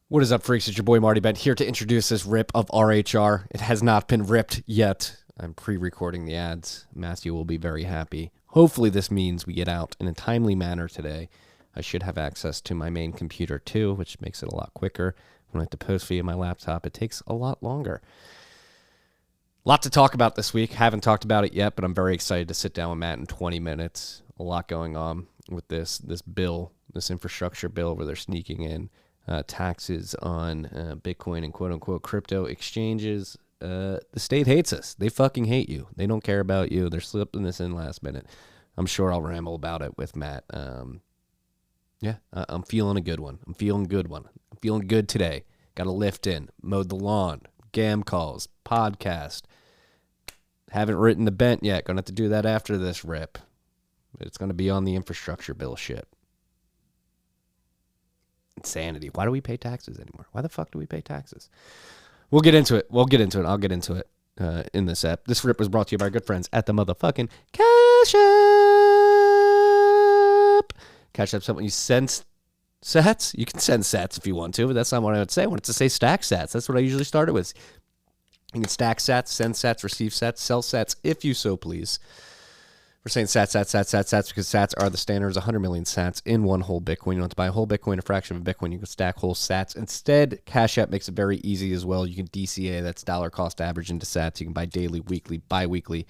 What is up, freaks? It's your boy Marty Bent here to introduce this rip of RHR. It has not been ripped yet. I'm pre-recording the ads. Matthew will be very happy. Hopefully this means we get out in a timely manner today. I should have access to my main computer too, which makes it a lot quicker. When I have to post via my laptop, it takes a lot longer. Lot to talk about this week. Haven't talked about it yet, but I'm very excited to sit down with Matt in 20 minutes. A lot going on with this bill, this infrastructure bill where they're sneaking in taxes on Bitcoin and quote-unquote crypto exchanges. The state hates us. They fucking hate you. They don't care about you. They're slipping this in last minute. I'm sure I'll ramble about it with Matt. I'm feeling a good one. I'm feeling good today. Got a lift in, mowed the lawn, gam calls, podcast. Haven't written the Bent yet. Gonna have to do that after this rip. It's gonna be on the infrastructure bill shit. Insanity. Why do we pay taxes anymore? Why the fuck do we pay taxes? We'll get into it. I'll get into it in this app. This rip was brought to you by our good friends at the motherfucking Cash App. Cash App's something you send sats. You can send sats if you want to, but that's not what I would say. I wanted to say stack sats. That's what I usually started with. You can stack sats, send sats, receive sats, sell sats, if you so please. We're saying sats because sats are the standards. 100 million sats in one whole Bitcoin. You don't have to buy a whole Bitcoin, a fraction of a Bitcoin. You can stack whole sats. Instead, Cash App makes it very easy as well. You can DCA, that's dollar cost average, into sats. You can buy daily, weekly, bi-weekly,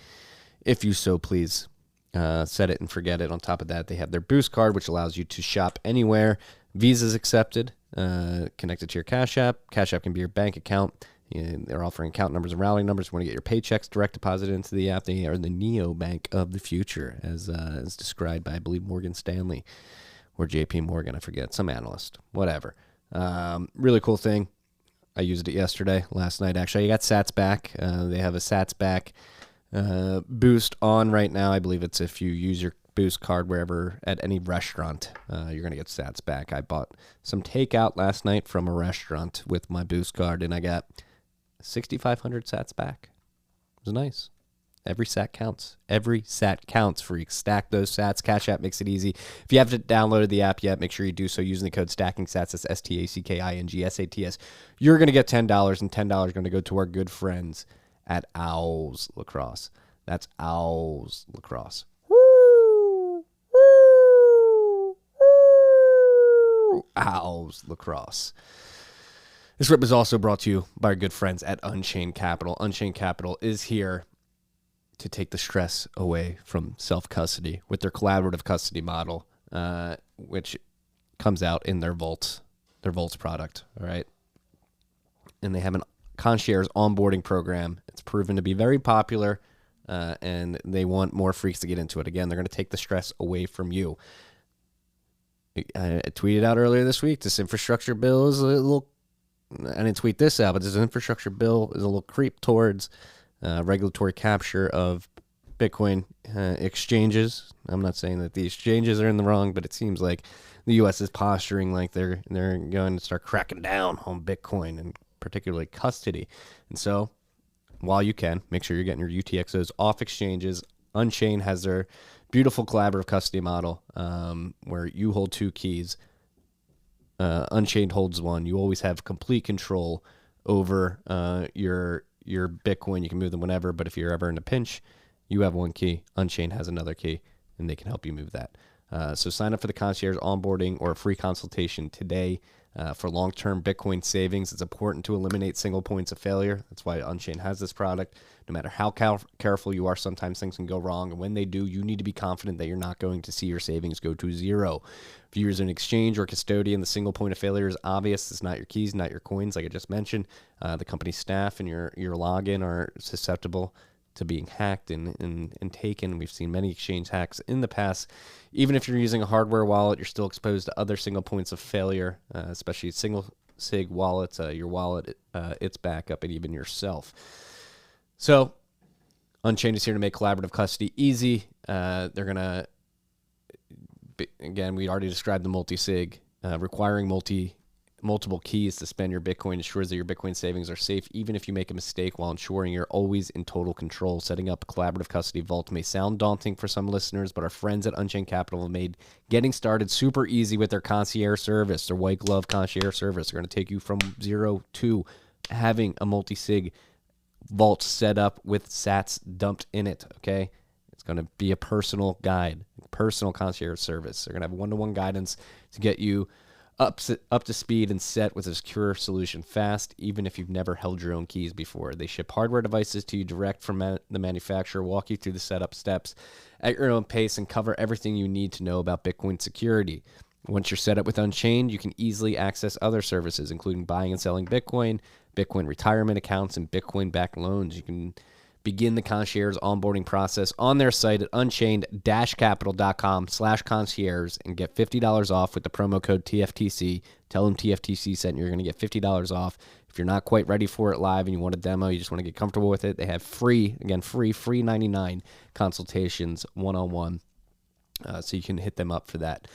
if you so please. Set it and forget it. On top of that, they have their Boost card, which allows you to shop anywhere. Visa's accepted, connected to your Cash App. Cash App can be your bank account. They're offering account numbers and routing numbers. You want to get your paychecks direct deposited into the app. They are the neobank of the future, as described by, I believe, Morgan Stanley or JP Morgan. I forget, some analyst, whatever. Really cool thing. I used it last night, actually. I got sats back. They have a sats back boost on right now. I believe it's if you use your Boost card wherever at any restaurant, you're going to get sats back. I bought some takeout last night from a restaurant with my Boost card, and I got 6,500 sats back. It was nice. Every sat counts. Every sat counts, freaks. Stack those sats. Cash App makes it easy. If you haven't downloaded the app yet, make sure you do so using the code STACKINGSATS. That's STACKINGSATS. You're going to get $10, and $10 is going to go to our good friends at Owls Lacrosse. That's Owls Lacrosse. Woo! Woo! Woo! Owls Lacrosse. This rip is also brought to you by our good friends at Unchained Capital. Unchained Capital is here to take the stress away from self-custody with their collaborative custody model, which comes out in their Vaults product, all right? And they have an concierge onboarding program. It's proven to be very popular, and they want more freaks to get into it. Again, they're going to take the stress away from you. I tweeted out earlier this week, this infrastructure bill is a little... I didn't tweet this out, but this infrastructure bill is a little creep towards regulatory capture of Bitcoin exchanges. I'm not saying that the exchanges are in the wrong, but it seems like the U.S. is posturing like they're going to start cracking down on Bitcoin and particularly custody. And so, while you can, make sure you're getting your UTXOs off exchanges. Unchained has their beautiful collaborative custody model where you hold two keys. Unchained holds one. You always have complete control over your Bitcoin. You can move them whenever, but if you're ever in a pinch, you have one key. Unchained has another key, and they can help you move that. So sign up for the concierge onboarding or a free consultation today for long-term Bitcoin savings. It's important to eliminate single points of failure. That's why Unchained has this product. No matter how careful you are, sometimes things can go wrong. And when they do, you need to be confident that you're not going to see your savings go to zero. If you use an exchange or custodian, the single point of failure is obvious. It's not your keys, not your coins, like I just mentioned. The company's staff and your login are susceptible to being hacked and taken. We've seen many exchange hacks in the past. Even if you're using a hardware wallet, you're still exposed to other single points of failure, especially single sig wallets, your wallet, its backup, and even yourself. So Unchained is here to make collaborative custody easy. They're going to, again, we already described the multi-sig, requiring multi multiple keys to spend your Bitcoin ensures that your Bitcoin savings are safe, even if you make a mistake, while ensuring you're always in total control. Setting up a collaborative custody vault may sound daunting for some listeners, but our friends at Unchained Capital have made getting started super easy with their concierge service. Their white glove concierge service. They're going to take you from zero to having a multi-sig vault set up with sats dumped in it, okay? It's going to be a personal guide, personal concierge service. They're going to have one-to-one guidance to get you up to speed and set with a secure solution fast, even if you've never held your own keys before. They ship hardware devices to you direct from the manufacturer, walk you through the setup steps at your own pace, and cover everything you need to know about Bitcoin security. Once you're set up with Unchained, you can easily access other services, including buying and selling Bitcoin, Bitcoin retirement accounts, and Bitcoin-backed loans. You can begin the concierge onboarding process on their site at unchained-capital.com/concierge and get $50 off with the promo code TFTC. Tell them TFTC sent you. You're going to get $50 off. If you're not quite ready for it live and you want a demo, you just want to get comfortable with it, they have free 99 consultations one-on-one. So you can hit them up for that.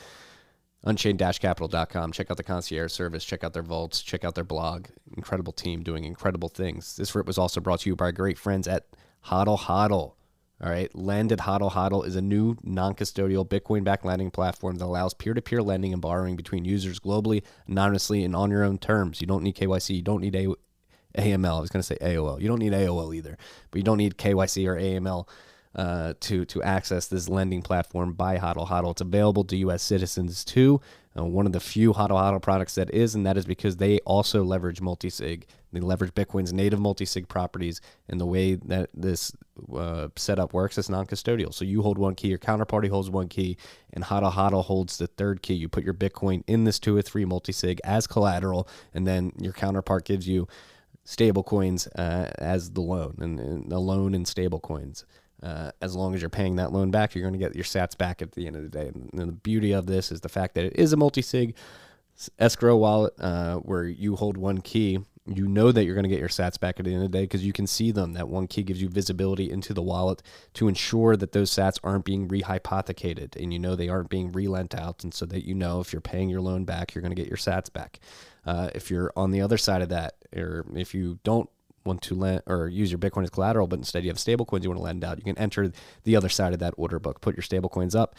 Unchained-capital.com. Check out the concierge service. Check out their vaults. Check out their blog. Incredible team doing incredible things. This rip was also brought to you by our great friends at Hodl Hodl. All right, Lend at Hodl Hodl is a new non-custodial Bitcoin-backed lending platform that allows peer-to-peer lending and borrowing between users globally, anonymously, and on your own terms. You don't need KYC. You don't need AML. I was going to say AOL. You don't need AOL either, but you don't need KYC or AML to access this lending platform by Hodl Hodl. It's available to U.S. citizens too. One of the few Hodl Hodl products that is, and that is because they also leverage multisig. They leverage Bitcoin's native multisig properties, and the way that this setup works is non-custodial. So you hold one key, your counterparty holds one key, and Hodl Hodl holds the third key. You put your Bitcoin in this 2 or 3 multisig as collateral, and then your counterpart gives you stablecoins as the loan, and the loan in stablecoins. As long as you're paying that loan back, you're going to get your sats back at the end of the day. And the beauty of this is the fact that it is a multi-sig escrow wallet where you hold one key. You know that you're going to get your sats back at the end of the day because you can see them. That one key gives you visibility into the wallet to ensure that those sats aren't being rehypothecated, and you know they aren't being relent out, and so that you know if you're paying your loan back, you're going to get your sats back. If you're on the other side of that, or if you don't want to lend or use your Bitcoin as collateral, but instead you have stablecoins you want to lend out, you can enter the other side of that order book, put your stablecoins up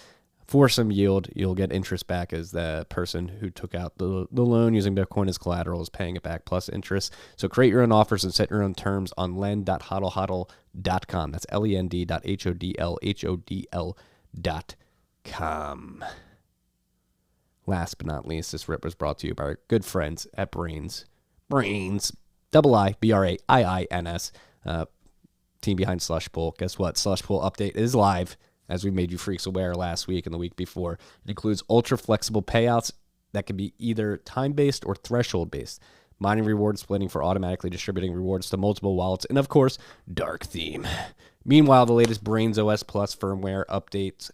for some yield. You'll get interest back as the person who took out the loan using Bitcoin as collateral is paying it back plus interest. So create your own offers and set your own terms on lend.hodlhodl.com. That's lend.hodlhodl.com. Last but not least, this rip was brought to you by our good friends at Brains, IIBRAIINS, team behind Slush Pool. Guess what? Slush Pool update is live, as we made you freaks aware last week and the week before. It includes ultra flexible payouts that can be either time-based or threshold-based, mining reward splitting for automatically distributing rewards to multiple wallets, and of course, dark theme. Meanwhile, the latest Brains OS Plus firmware updates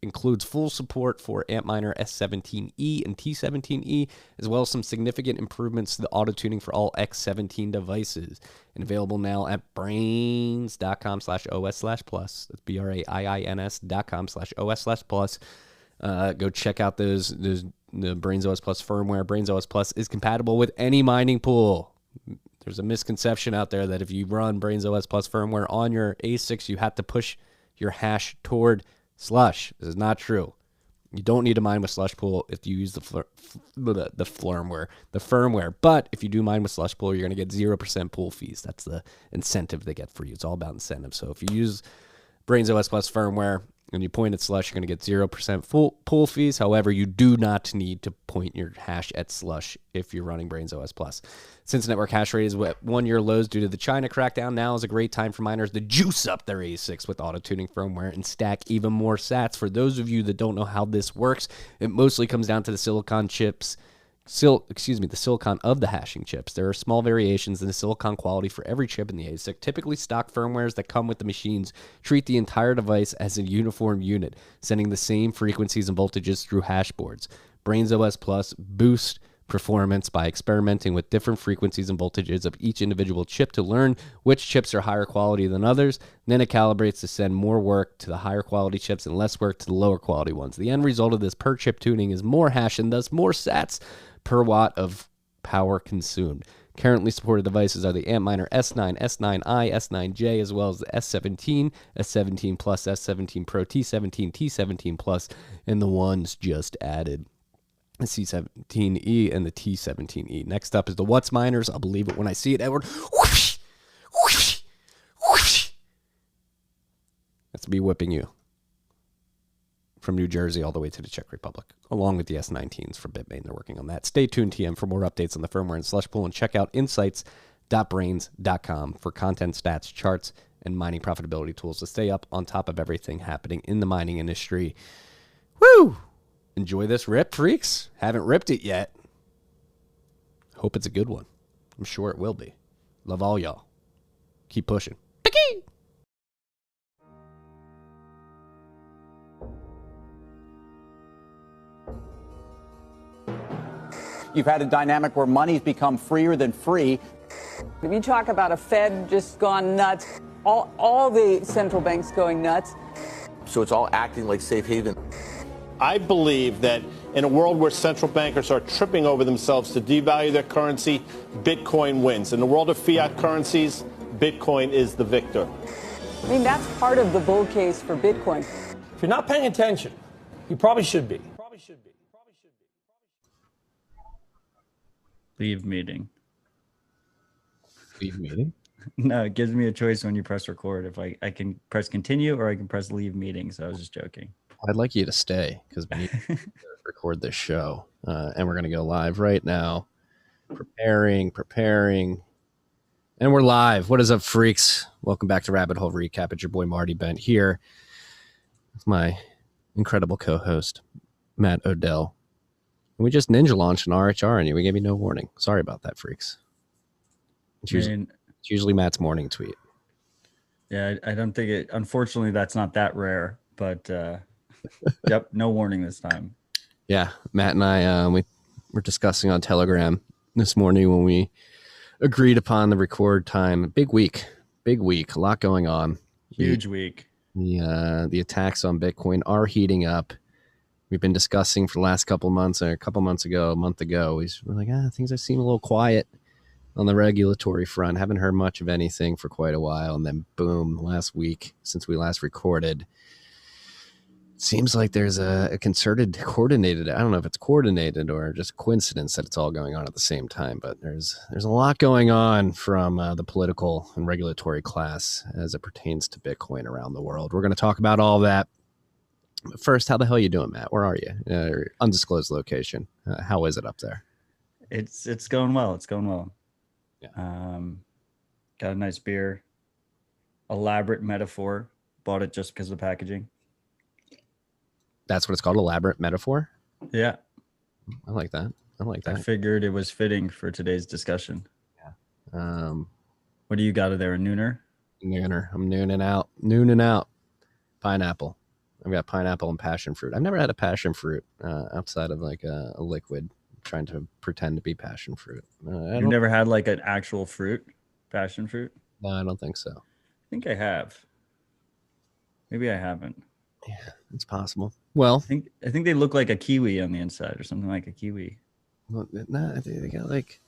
includes full support for Antminer S17E and T17E, as well as some significant improvements to the auto-tuning for all X17 devices. And available now at brains.com/OS/plus. That's BRAIINS.com/OS/plus. Go check out the Brains OS Plus firmware. Brains OS Plus is compatible with any mining pool. There's a misconception out there that if you run Brains OS Plus firmware on your ASICs, you have to push your hash toward Slush. This is not true. You don't need to mine with Slush Pool if you use the firmware. But if you do mine with Slush Pool, you're going to get 0% pool fees. That's the incentive they get for you. It's all about incentive. So if you use Brains OS Plus firmware and you point at Slush, you're going to get 0% pool fees. However, you do not need to point your hash at Slush if you're running Brains OS Plus. Since network hash rate is at 1-year lows due to the China crackdown, now is a great time for miners to juice up their ASICs with auto-tuning firmware and stack even more sats. For those of you that don't know how this works, it mostly comes down to the silicon chips. The silicon of the hashing chips. There are small variations in the silicon quality for every chip in the ASIC. Typically, stock firmwares that come with the machines treat the entire device as a uniform unit, sending the same frequencies and voltages through hash boards. Brains OS Plus boosts performance by experimenting with different frequencies and voltages of each individual chip to learn which chips are higher quality than others. Then it calibrates to send more work to the higher quality chips and less work to the lower quality ones. The end result of this per chip tuning is more hash and thus more sats per watt of power consumed. Currently supported devices are the Antminer S9, S9i, S9J, as well as the S17, S17 Plus, S17 Pro, T17, T17 Plus, and the ones just added, the C17E and the T17E. Next up is the What's Miners. I'll believe it when I see it, Edward. Whoosh, whoosh, whoosh. That's me whipping you from New Jersey all the way to the Czech Republic, along with the S19s from Bitmain. They're working on that. Stay tuned, TM, for more updates on the firmware and slush pool, and check out insights.brains.com for content, stats, charts, and mining profitability tools to stay up on top of everything happening in the mining industry. Woo! Enjoy this rip, freaks. Haven't ripped it yet. Hope it's a good one. I'm sure it will be. Love all y'all. Keep pushing. Picky! You've had a dynamic where money's become freer than free. If you talk about a Fed just gone nuts, all the central banks going nuts. So it's all acting like safe haven. I believe that in a world where central bankers are tripping over themselves to devalue their currency, Bitcoin wins. In the world of fiat currencies, Bitcoin is the victor. I mean, that's part of the bull case for Bitcoin. If you're not paying attention, you probably should be. Leave meeting. Leave meeting? No, it gives me a choice when you press record. If I can press continue or I can press leave meeting. So I was just joking. I'd like you to stay because we need to record this show. And we're going to go live right now. Preparing. And we're live. What is up, freaks? Welcome back to Rabbit Hole Recap. It's your boy Marty Bent here with my incredible co-host, Matt Odell. And we just ninja launched an RHR on you. We gave you no warning. Sorry about that, freaks. It's usually Matt's morning tweet. Yeah, I don't think it. Unfortunately, that's not that rare. But yep, no warning this time. Yeah, Matt and I we were discussing on Telegram this morning when we agreed upon the record time. Big week, a lot going on. Huge week. The attacks on Bitcoin are heating up. We've been discussing for the last couple of months, or a month ago, we're like, things seem a little quiet on the regulatory front. Haven't heard much of anything for quite a while. And then boom, last week, since we last recorded, seems like there's a coordinated, I don't know if it's coordinated or just a coincidence that it's all going on at the same time, but there's a lot going on from the political and regulatory class as it pertains to Bitcoin around the world. We're going to talk about all that. But first, how the hell are you doing, Matt? Where are you? Undisclosed location. How is it up there? It's going well. It's going well. Yeah. Got a nice beer. Elaborate metaphor. Bought it just because of the packaging. That's what it's called, elaborate metaphor? Yeah. I like that. I figured it was fitting for today's discussion. Yeah. What do you got of there, a nooner? Nooner. I'm nooning out. Pineapple. I've got pineapple and passion fruit. I've never had a passion fruit outside of like a liquid, trying to pretend to be passion fruit. You've never had like an actual fruit, passion fruit? No, I don't think so. I think I have. Maybe I haven't. Yeah, it's possible. Well, I think they look like a kiwi on the inside or something like a kiwi. Well, no, they got like,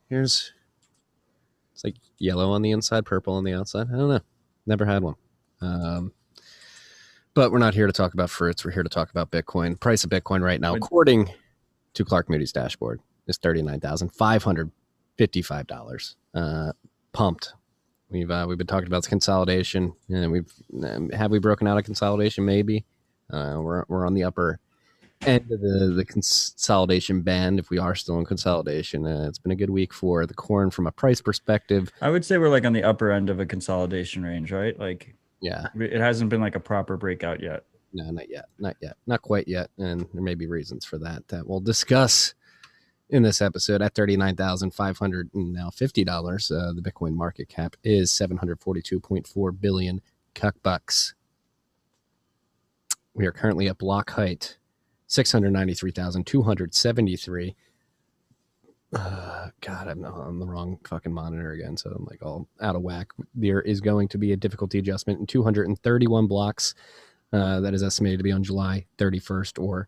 it's like yellow on the inside, purple on the outside. I don't know. Never had one. But we're not here to talk about fruits. We're here to talk about Bitcoin. Price of Bitcoin right now, according to Clark Moody's dashboard, is $39,555. Pumped. We've been talking about consolidation, and have we broken out of consolidation? Maybe. We're on the upper end of the consolidation band. If we are still in consolidation, it's been a good week for the corn from a price perspective. I would say we're like on the upper end of a consolidation range, right? Like. Yeah, it hasn't been like a proper breakout yet. No, not quite yet, and there may be reasons for that we'll discuss in this episode. At $39,550, the Bitcoin market cap is $742.4 billion bucks. We are currently at block height 693,273. God, I'm on the wrong fucking monitor again, so I'm like all out of whack. There is going to be a difficulty adjustment in 231 blocks. That is estimated to be on July 31st or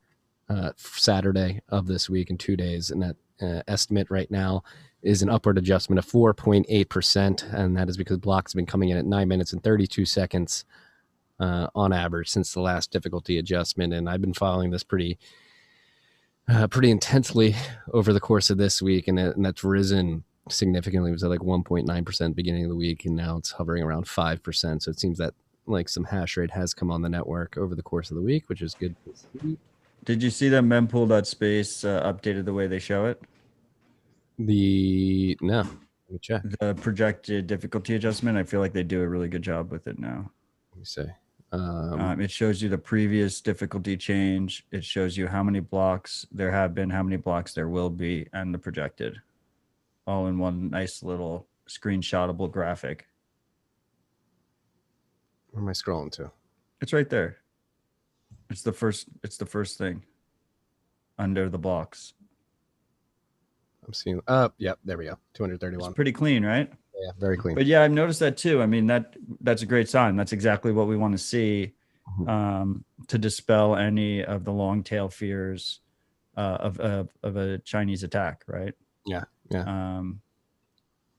Saturday of this week in 2 days, and that estimate right now is an upward adjustment of 4.8%, and that is because blocks have been coming in at 9 minutes and 32 seconds on average since the last difficulty adjustment. And I've been following this pretty intensely over the course of this week, and that's risen significantly. It was at like 1.9% beginning of the week, and now it's hovering around 5%. So it seems that like some hash rate has come on the network over the course of the week, which is good to see. Did you see that mempool.space updated the way they show it? No, let me check. The projected difficulty adjustment, I feel like they do a really good job with it now. Let me see. It shows you the previous difficulty change. It shows you how many blocks there have been, how many blocks there will be, and the projected, all in one nice little screenshotable graphic. Where am I scrolling to? It's right there. It's the first thing under the blocks. I'm seeing. Yep, there we go. 231. It's pretty clean, right? Yeah, very clean. But yeah, I've noticed that too. I mean, that's a great sign. That's exactly what we want to see, to dispel any of the long tail fears of a Chinese attack, right? Yeah.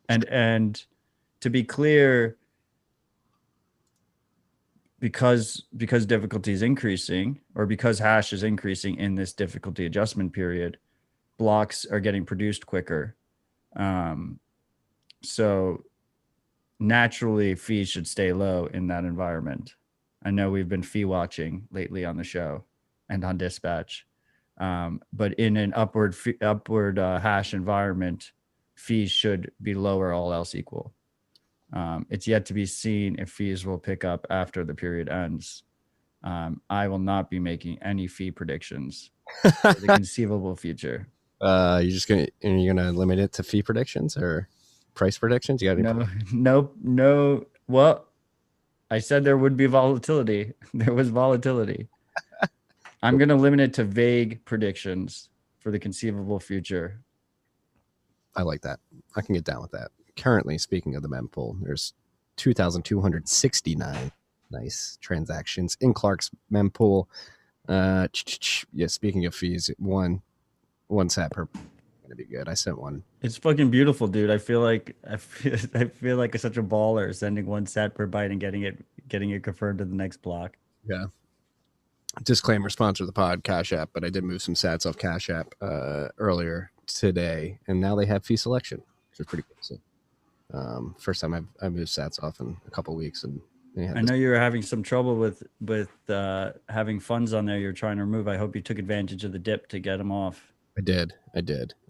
And to be clear, because difficulty is increasing, or because hash is increasing in this difficulty adjustment period, blocks are getting produced quicker. So naturally fees should stay low in that environment. I know we've been fee watching lately on the show and on Dispatch, but in an upward hash environment, fees should be lower, all else equal. It's yet to be seen if fees will pick up after the period ends. I will not be making any fee predictions for the conceivable future. You're gonna limit it to fee predictions or price predictions? You got any? No. Well, I said there would be volatility. There was volatility. I'm gonna limit it to vague predictions for the conceivable future. I like that. I can get down with that. Currently, speaking of the mempool, there's 2,269 nice transactions in Clark's mempool. Yeah, speaking of fees, one sat per gonna be good. I sent one. It's fucking beautiful, dude. I feel like such a baller sending one sat per byte and getting it confirmed to the next block. Yeah. Disclaimer: sponsor of the pod, Cash App, but I did move some sats off Cash App earlier today, and now they have fee selection, which is pretty cool. So, first time I've moved sats off in a couple of weeks, and I know you were having some trouble with having funds on there you're trying to remove. I hope you took advantage of the dip to get them off. I did.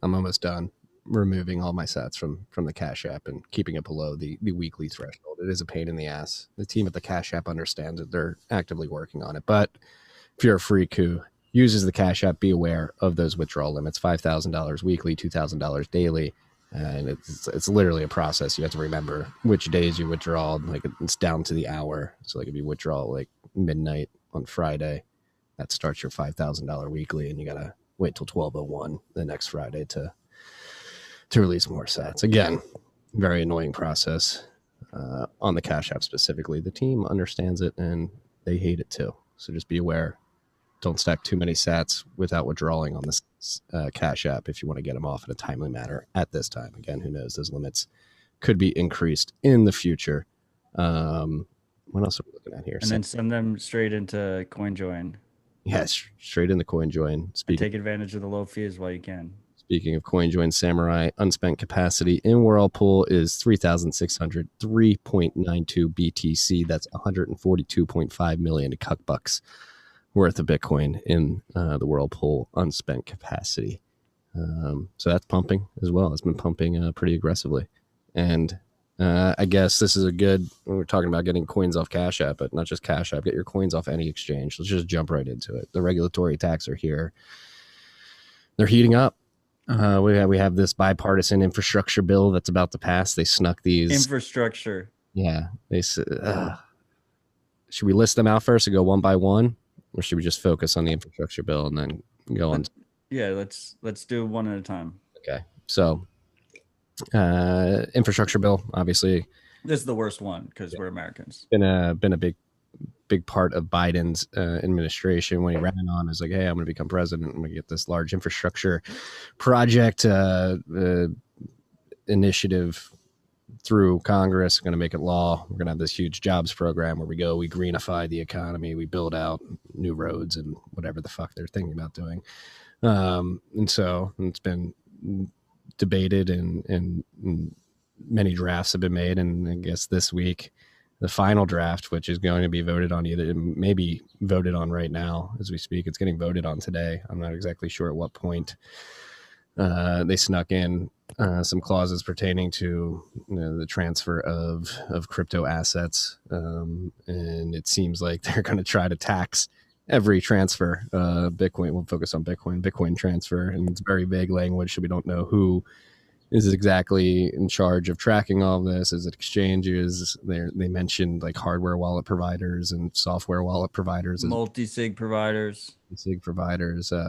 I'm almost done removing all my sats from the Cash App and keeping it below the weekly threshold. It is a pain in the ass. The team at the Cash App understands it. They're actively working on it. But if you're a freak who uses the Cash App, be aware of those withdrawal limits: $5,000 weekly, $2,000 daily. And it's literally a process. You have to remember which days you withdraw. Like, it's down to the hour. So like if you withdraw like midnight on Friday, that starts your $5,000 weekly, and you gotta wait till 12:01 the next Friday to release more sats. Again, very annoying process on the Cash App specifically. The team understands it and they hate it too. So just be aware. Don't stack too many sats without withdrawing on this Cash App if you want to get them off in a timely manner at this time. Again, who knows? Those limits could be increased in the future. What else are we looking at here? And then send them straight into CoinJoin. Yes, straight into CoinJoin. Take advantage of the low fees while you can. Speaking of CoinJoin, Samurai unspent capacity in Whirlpool is 3,603.92 BTC. That's 142.5 million cuck-bucks worth of Bitcoin in the Whirlpool unspent capacity. So that's pumping as well. It's been pumping pretty aggressively. And I guess this is we're talking about getting coins off Cash App, but not just Cash App. Get your coins off any exchange. Let's just jump right into it. The regulatory attacks are here. They're heating up. We have this bipartisan infrastructure bill that's about to pass. They snuck these. Infrastructure. Yeah. Should we list them out first and go one by one? Or should we just focus on the infrastructure bill and then go on? Yeah, let's do one at a time. Okay. So infrastructure bill, obviously. This is the worst one because we're Americans. Been a big big part of Biden's administration when he ran on is like, hey, I'm going to become president. I'm going to get this large infrastructure project initiative through Congress, going to make it law. We're going to have this huge jobs program where we greenify the economy, we build out new roads and whatever the fuck they're thinking about doing. And so it's been debated and many drafts have been made. And I guess this week, the final draft, which is going to be voted on maybe voted on right now as we speak. It's getting voted on today. I'm not exactly sure at what point they snuck in some clauses pertaining to the transfer of crypto assets. And it seems like they're going to try to tax every transfer. Bitcoin, we'll focus on Bitcoin transfer. And it's very vague language, so we don't know who is exactly in charge of tracking all of this. Is it exchanges? They mentioned like hardware wallet providers and software wallet providers, multi-sig providers,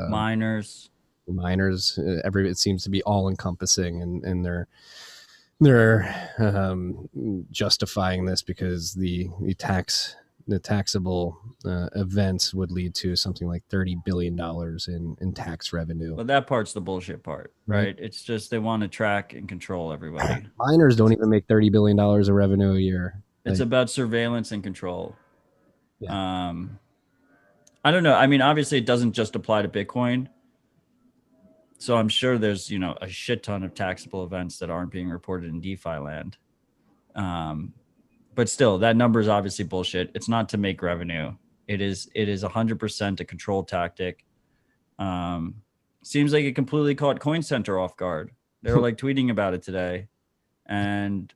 miners. It seems to be all encompassing, and they're justifying this because the taxable events would lead to something like $30 billion in tax revenue. Well, that part's the bullshit part, right? It's just they want to track and control everybody. Miners don't even make $30 billion of revenue a year. It's about surveillance and control. Yeah. I don't know. I mean, obviously it doesn't just apply to Bitcoin. So I'm sure there's, a shit ton of taxable events that aren't being reported in DeFi land. But still, that number is obviously bullshit. It's not to make revenue. It is 100% a control tactic. Seems like it completely caught Coin Center off guard. They were like tweeting about it today. And,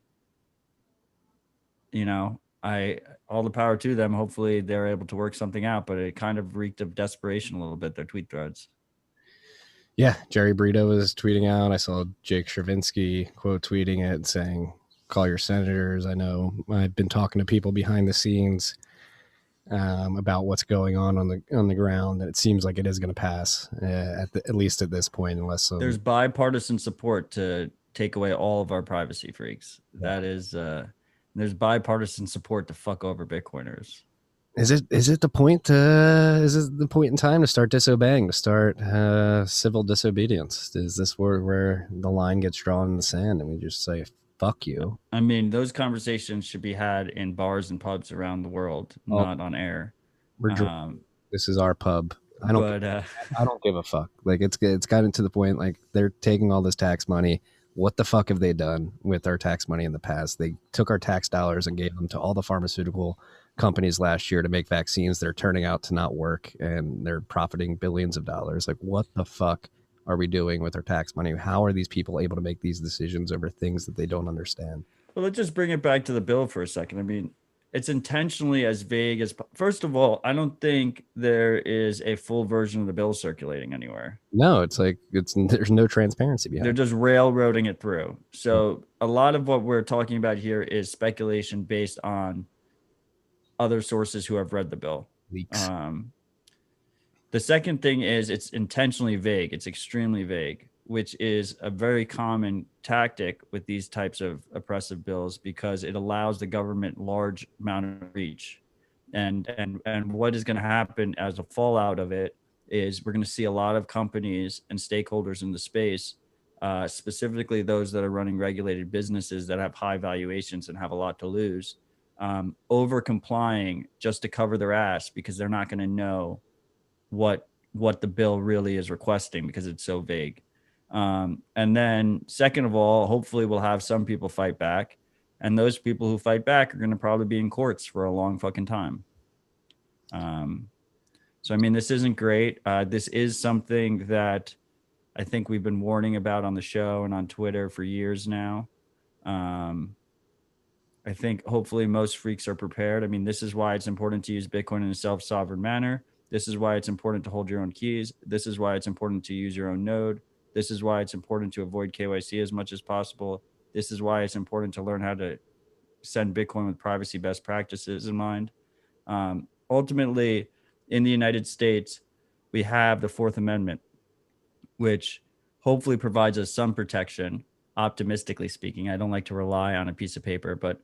all the power to them. Hopefully they're able to work something out, but it kind of reeked of desperation a little bit, their tweet threads. Yeah, Jerry Brito was tweeting out. I saw Jake Stravinsky quote tweeting it saying, call your senators. I know I've been talking to people behind the scenes about what's going on the ground, and it seems like it is going to pass at least at this point, unless there's bipartisan support to take away all of our privacy freaks. Yeah. That is, there's bipartisan support to fuck over Bitcoiners. Is it the point? Is it the point in time to start disobeying, to start civil disobedience? Is this where the line gets drawn in the sand and we just say fuck you? I mean, those conversations should be had in bars and pubs around the world, not on air. This is our pub. I don't give a fuck. Like it's gotten to the point like they're taking all this tax money. What the fuck have they done with our tax money in the past? They took our tax dollars and gave them to all the pharmaceutical companies last year to make vaccines that are turning out to not work, and they're profiting billions of dollars. Like, what the fuck are we doing with our tax money? How are these people able to make these decisions over things that they don't understand? Well, let's just bring it back to the bill for a second. I mean, it's intentionally as vague as, first of all, I don't think there is a full version of the bill circulating anywhere. No, it's like there's no transparency behind it. They're just railroading it through. So a lot of what we're talking about here is speculation based on other sources who have read the bill. Leaks. The second thing is it's intentionally vague. It's extremely vague, which is a very common tactic with these types of oppressive bills because it allows the government large amount of reach. And what is going to happen as a fallout of it is we're going to see a lot of companies and stakeholders in the space, specifically those that are running regulated businesses that have high valuations and have a lot to lose, over complying just to cover their ass because they're not going to know what the bill really is requesting because it's so vague. And then second of all, hopefully we'll have some people fight back, and those people who fight back are going to probably be in courts for a long fucking time. So, I mean, this isn't great. This is something that I think we've been warning about on the show and on Twitter for years now. I think hopefully most freaks are prepared. I mean, this is why it's important to use Bitcoin in a self-sovereign manner. This is why it's important to hold your own keys. This is why it's important to use your own node. This is why it's important to avoid KYC as much as possible. This is why it's important to learn how to send Bitcoin with privacy best practices in mind. Ultimately, in the United States, we have the Fourth Amendment, which hopefully provides us some protection, optimistically speaking. I don't like to rely on a piece of paper, but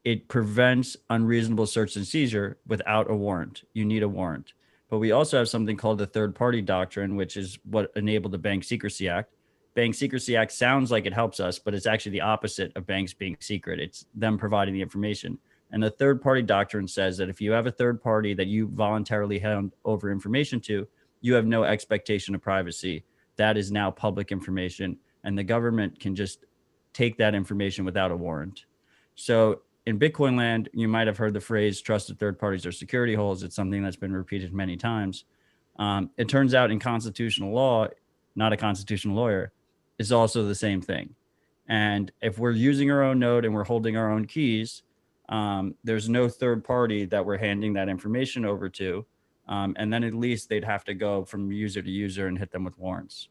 it prevents unreasonable search and seizure without a warrant. You need a warrant. But we also have something called the third party doctrine, which is what enabled the Bank Secrecy Act. Bank Secrecy Act sounds like it helps us, but it's actually the opposite of banks being secret. It's them providing the information. And the third party doctrine says that if you have a third party that you voluntarily hand over information to, you have no expectation of privacy. That is now public information, and the government can just take that information without a warrant. So in Bitcoin land, you might have heard the phrase trusted third parties are security holes. It's something that's been repeated many times. It turns out in constitutional law, not a constitutional lawyer, is also the same thing. And if we're using our own node and we're holding our own keys, there's no third party that we're handing that information over to. And then at least they'd have to go from user to user and hit them with warrants.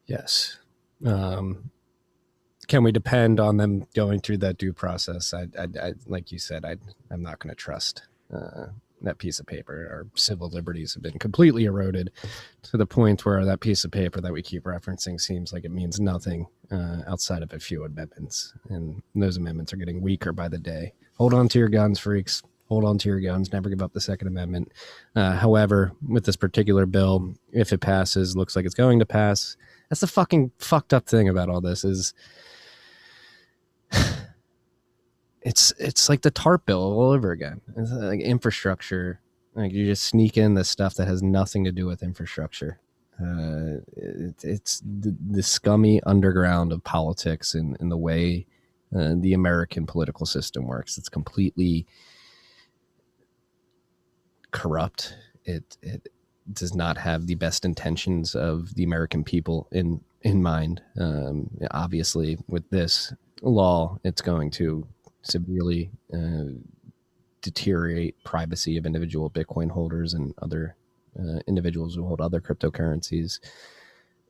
Yes. Can we depend on them going through that due process? I like you said, I'm not going to trust that piece of paper. Our civil liberties have been completely eroded to the point where that piece of paper that we keep referencing seems like it means nothing outside of a few amendments. And those amendments are getting weaker by the day. Hold on to your guns, freaks. Hold on to your guns. Never give up the Second Amendment. However, with this particular bill, if it passes, looks like it's going to pass. That's the fucking fucked up thing about all this is it's like the TARP bill all over again. It's like infrastructure. Like you just sneak in the stuff that has nothing to do with infrastructure. It's the scummy underground of politics and the way the American political system works. It's completely corrupt. It does not have the best intentions of the American people in mind. Obviously, with this law, it's going to severely deteriorate privacy of individual Bitcoin holders and other individuals who hold other cryptocurrencies,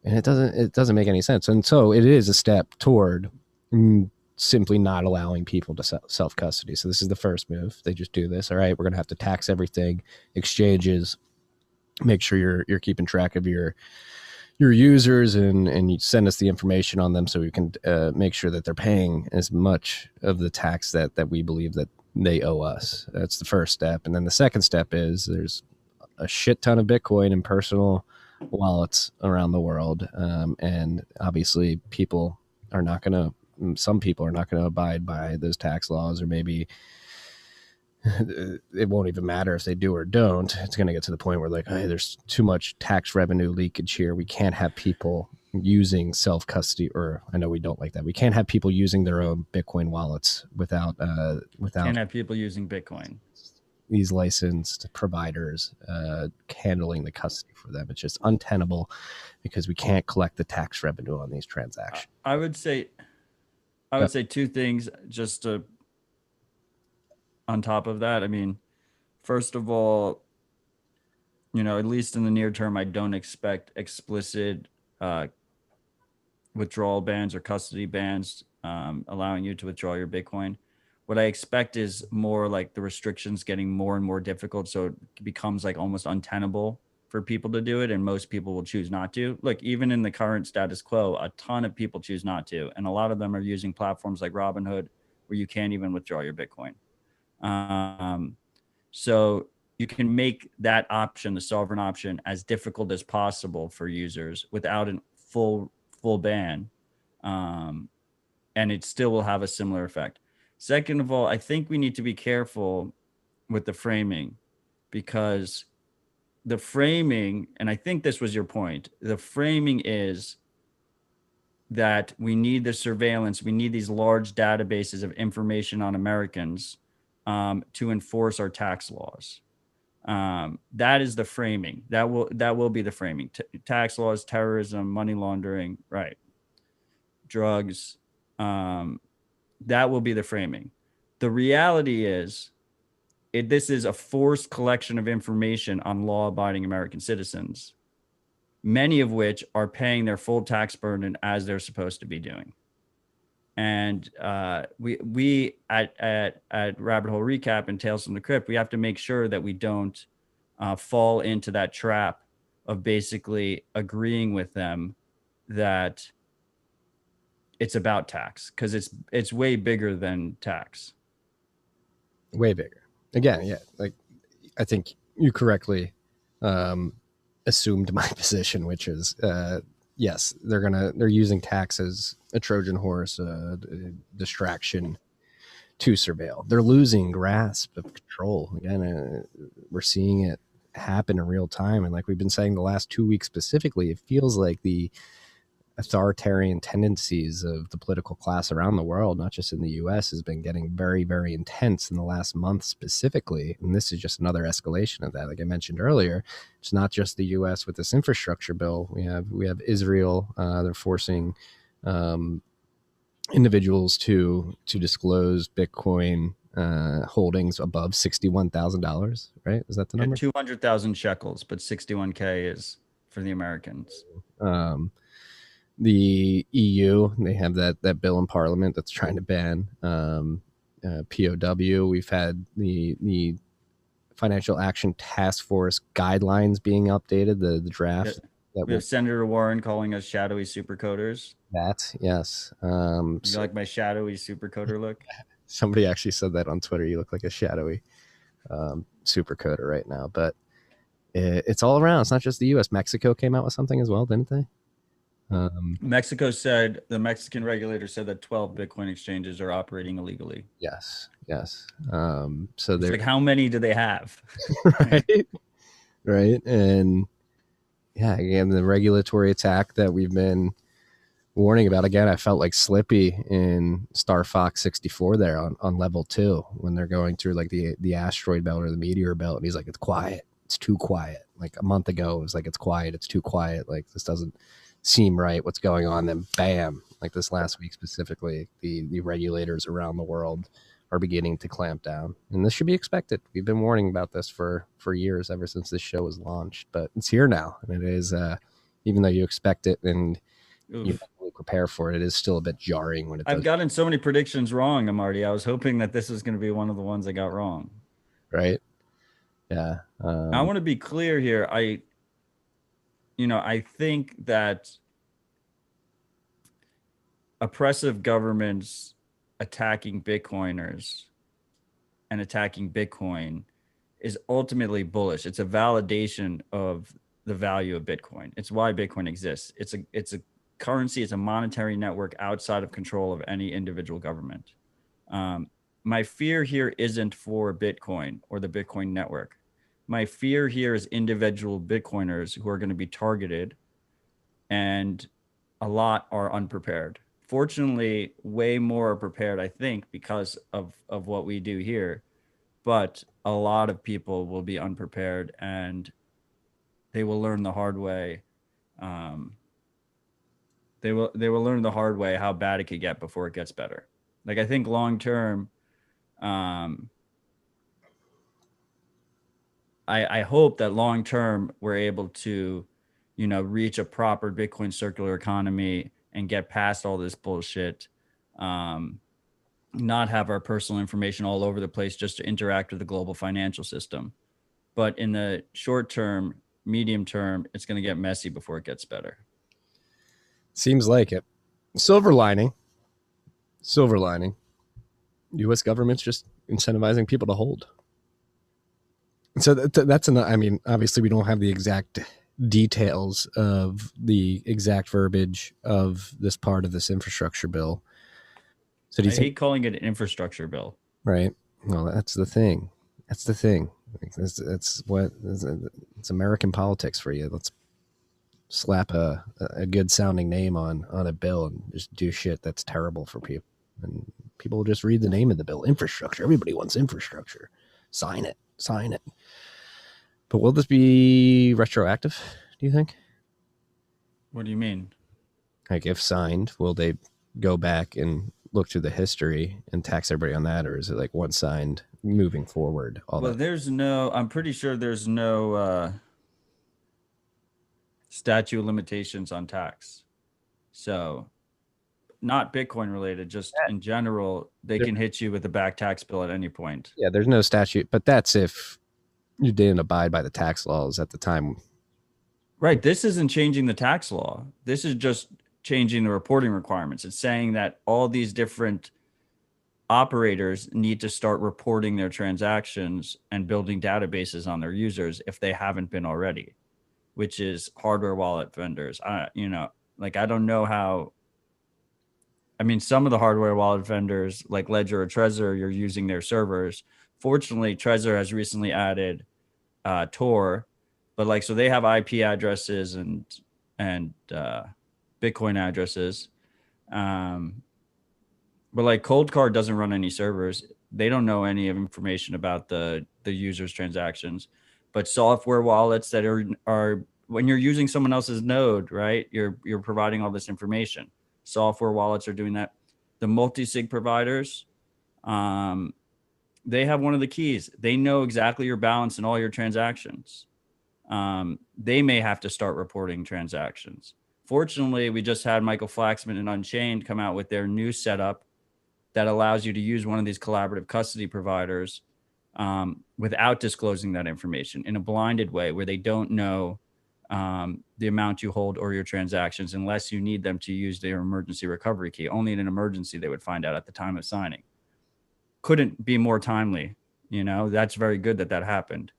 and it doesn't make any sense. And so it is a step toward simply not allowing people to self custody. So this is the first move. They just do this. All right, we're going to have to tax everything, exchanges, make sure you're keeping track of your users and you send us the information on them so we can make sure that they're paying as much of the tax that we believe that they owe us. That's the first step. And then the second step is there's a shit ton of Bitcoin in personal wallets around the world. And obviously some people are not going to abide by those tax laws, or maybe it won't even matter if they do or don't. It's going to get to the point where like, hey, there's too much tax revenue leakage here. We can't have people using self-custody, or I know we don't like that. We can't have people using their own Bitcoin wallets without Can't have people using Bitcoin. These licensed providers handling the custody for them. It's just untenable because we can't collect the tax revenue on these transactions. I would say two things just to on top of that. I mean, first of all, at least in the near term, I don't expect explicit withdrawal bans or custody bans allowing you to withdraw your Bitcoin. What I expect is more like the restrictions getting more and more difficult, so it becomes like almost untenable for people to do it, and most people will choose not to. Look, even in the current status quo, a ton of people choose not to, and a lot of them are using platforms like Robinhood where you can't even withdraw your Bitcoin. So you can make that option, the sovereign option, as difficult as possible for users without a full ban, and it still will have a similar effect. Second of all, I think we need to be careful with the framing, because the framing, and I think this was your point, the framing is that we need the surveillance, we need these large databases of information on Americans to enforce our tax laws. That is the framing. That will be the framing. Tax laws, terrorism, money laundering, right? Drugs. That will be the framing. The reality is, this is a forced collection of information on law-abiding American citizens, many of which are paying their full tax burden as they're supposed to be doing. And we at Rabbit Hole Recap and Tales from the Crypt, we have to make sure that we don't fall into that trap of basically agreeing with them that it's about tax, because it's way bigger than tax. Way bigger. Again, yeah. Like, I think you correctly assumed my position, which is yes, they're using tax as a Trojan horse, distraction to surveil. They're losing grasp of control. Again, we're seeing it happen in real time, and like we've been saying the last 2 weeks specifically, it feels like the authoritarian tendencies of the political class around the world, not just in the US, has been getting very, very intense in the last month specifically. And this is just another escalation of that. Like I mentioned earlier, it's not just the US with this infrastructure bill. We have Israel. They're forcing individuals to disclose Bitcoin holdings above $61,000, right? Is that the number? 200,000 shekels, but 61K is for the Americans. The EU, they have that bill in Parliament that's trying to ban POW. We've had the Financial Action Task Force guidelines being updated, the draft. We have Senator Warren calling us shadowy supercoders. That, yes. You like my shadowy supercoder look? Somebody actually said that on Twitter. You look like a shadowy supercoder right now. But it's all around. It's not just the U.S. Mexico came out with something as well, didn't they? Mexico said, the Mexican regulator said that 12 Bitcoin exchanges are operating illegally. Yes. So they're like, how many do they have? right. And yeah, again, the regulatory attack that we've been warning about. Again, I felt like Slippy in Star Fox 64 there on level 2 when they're going through like the asteroid belt or the meteor belt, and he's like, it's quiet. It's too quiet. Like a month ago, it was like, it's quiet. It's too quiet. Like, this doesn't seem right. What's going on? Then bam, like this last week specifically, the regulators around the world are beginning to clamp down, and this should be expected. We've been warning about this for years, ever since this show was launched, but it's here now, and it is even though you expect it and you prepare for it, it is still a bit jarring when I've gotten so many predictions wrong, Marty. I was hoping that this was going to be one of the ones I got wrong. Right. Yeah. I want to be clear here. I think that oppressive governments attacking Bitcoiners and attacking Bitcoin is ultimately bullish. It's a validation of the value of Bitcoin. It's why Bitcoin exists. It's a currency. It's a monetary network outside of control of any individual government. My fear here isn't for Bitcoin or the Bitcoin network. My fear here is individual Bitcoiners who are going to be targeted, and a lot are unprepared. Fortunately, way more are prepared, I think, because of what we do here. But a lot of people will be unprepared, and they will learn the hard way. They will learn the hard way how bad it could get before it gets better. Like, I think long term, I hope that long term we're able to, reach a proper Bitcoin circular economy and get past all this bullshit. Not have our personal information all over the place just to interact with the global financial system. But in the short term, medium term, it's going to get messy before it gets better. Seems like it. Silver lining. U.S. government's just incentivizing people to hold. So that's I mean, obviously we don't have the exact details of the exact verbiage of this part of this infrastructure bill. So do you hate calling it an infrastructure bill. Right. Well, that's the thing. It's American politics for you. Let's slap a good sounding name on a bill and just do shit that's terrible for people. And people will just read the name of the bill. Infrastructure. Everybody wants infrastructure. Sign it. But will this be retroactive, do you think? What do you mean? Like, if signed, will they go back and look through the history and tax everybody on that? Or is it like once signed, moving forward? I'm pretty sure there's no statute of limitations on tax. So not Bitcoin related, just in general, they can hit you with a back tax bill at any point. Yeah, there's no statute, but that's if you didn't abide by the tax laws at the time. Right. This isn't changing the tax law. This is just changing the reporting requirements. It's saying that all these different operators need to start reporting their transactions and building databases on their users if they haven't been already, which is hardware wallet vendors. I don't know how. I mean, some of the hardware wallet vendors like Ledger or Trezor, you're using their servers. Fortunately, Trezor has recently added Tor, but so they have IP addresses and Bitcoin addresses. But Cold Card doesn't run any servers. They don't know any information about the user's transactions. But software wallets that are when you're using someone else's node, right? You're providing all this information. Software wallets are doing that. The multi-sig providers, they have one of the keys. They know exactly your balance and all your transactions. They may have to start reporting transactions. Fortunately, we just had Michael Flaxman and Unchained come out with their new setup that allows you to use one of these collaborative custody providers without disclosing that information in a blinded way where they don't know the amount you hold or your transactions unless you need them to use their emergency recovery key. Only in an emergency they would find out at the time of signing. Couldn't be more timely. That's very good that happened.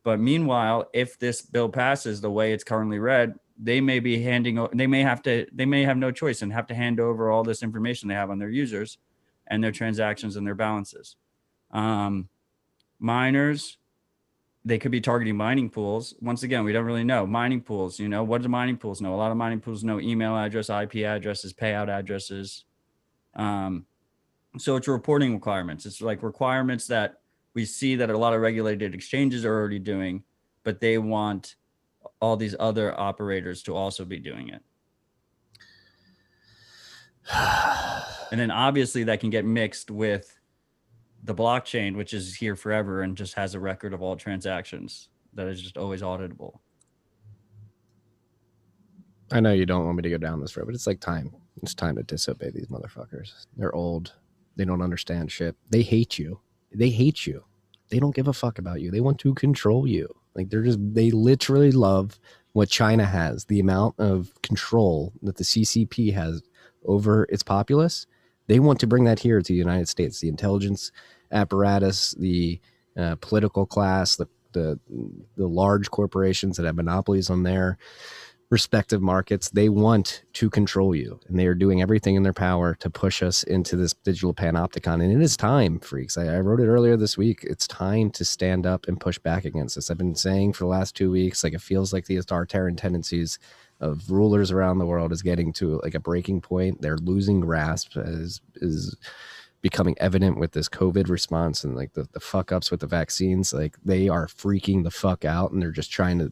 But meanwhile, if this bill passes the way it's currently read, they may have no choice and have to hand over all this information they have on their users and their transactions and their balances. Miners, they could be targeting mining pools. Once again, we don't really know. Mining pools, what do mining pools know? A lot of mining pools know email address, IP addresses, payout addresses. So it's reporting requirements. It's requirements that we see that a lot of regulated exchanges are already doing, but they want all these other operators to also be doing it. And then obviously that can get mixed with the blockchain, which is here forever and just has a record of all transactions that is just always auditable. I know you don't want me to go down this road, but it's time. It's time to disobey these motherfuckers. They're old. They don't understand shit. They hate you. They hate you. They don't give a fuck about you. They want to control you. They literally love what China has, the amount of control that the CCP has over its populace. They want to bring that here to the United States. The intelligence apparatus, the political class, the large corporations that have monopolies on their respective markets, they want to control you, and they are doing everything in their power to push us into this digital panopticon. And it is time, freaks. I wrote it earlier this week. It's time to stand up and push back against this. I've been saying for the last 2 weeks, it feels like the authoritarian tendencies of rulers around the world is getting to a breaking point. They're losing grasp, as is becoming evident with this COVID response and the fuck ups with the vaccines. They are freaking the fuck out, and they're just trying to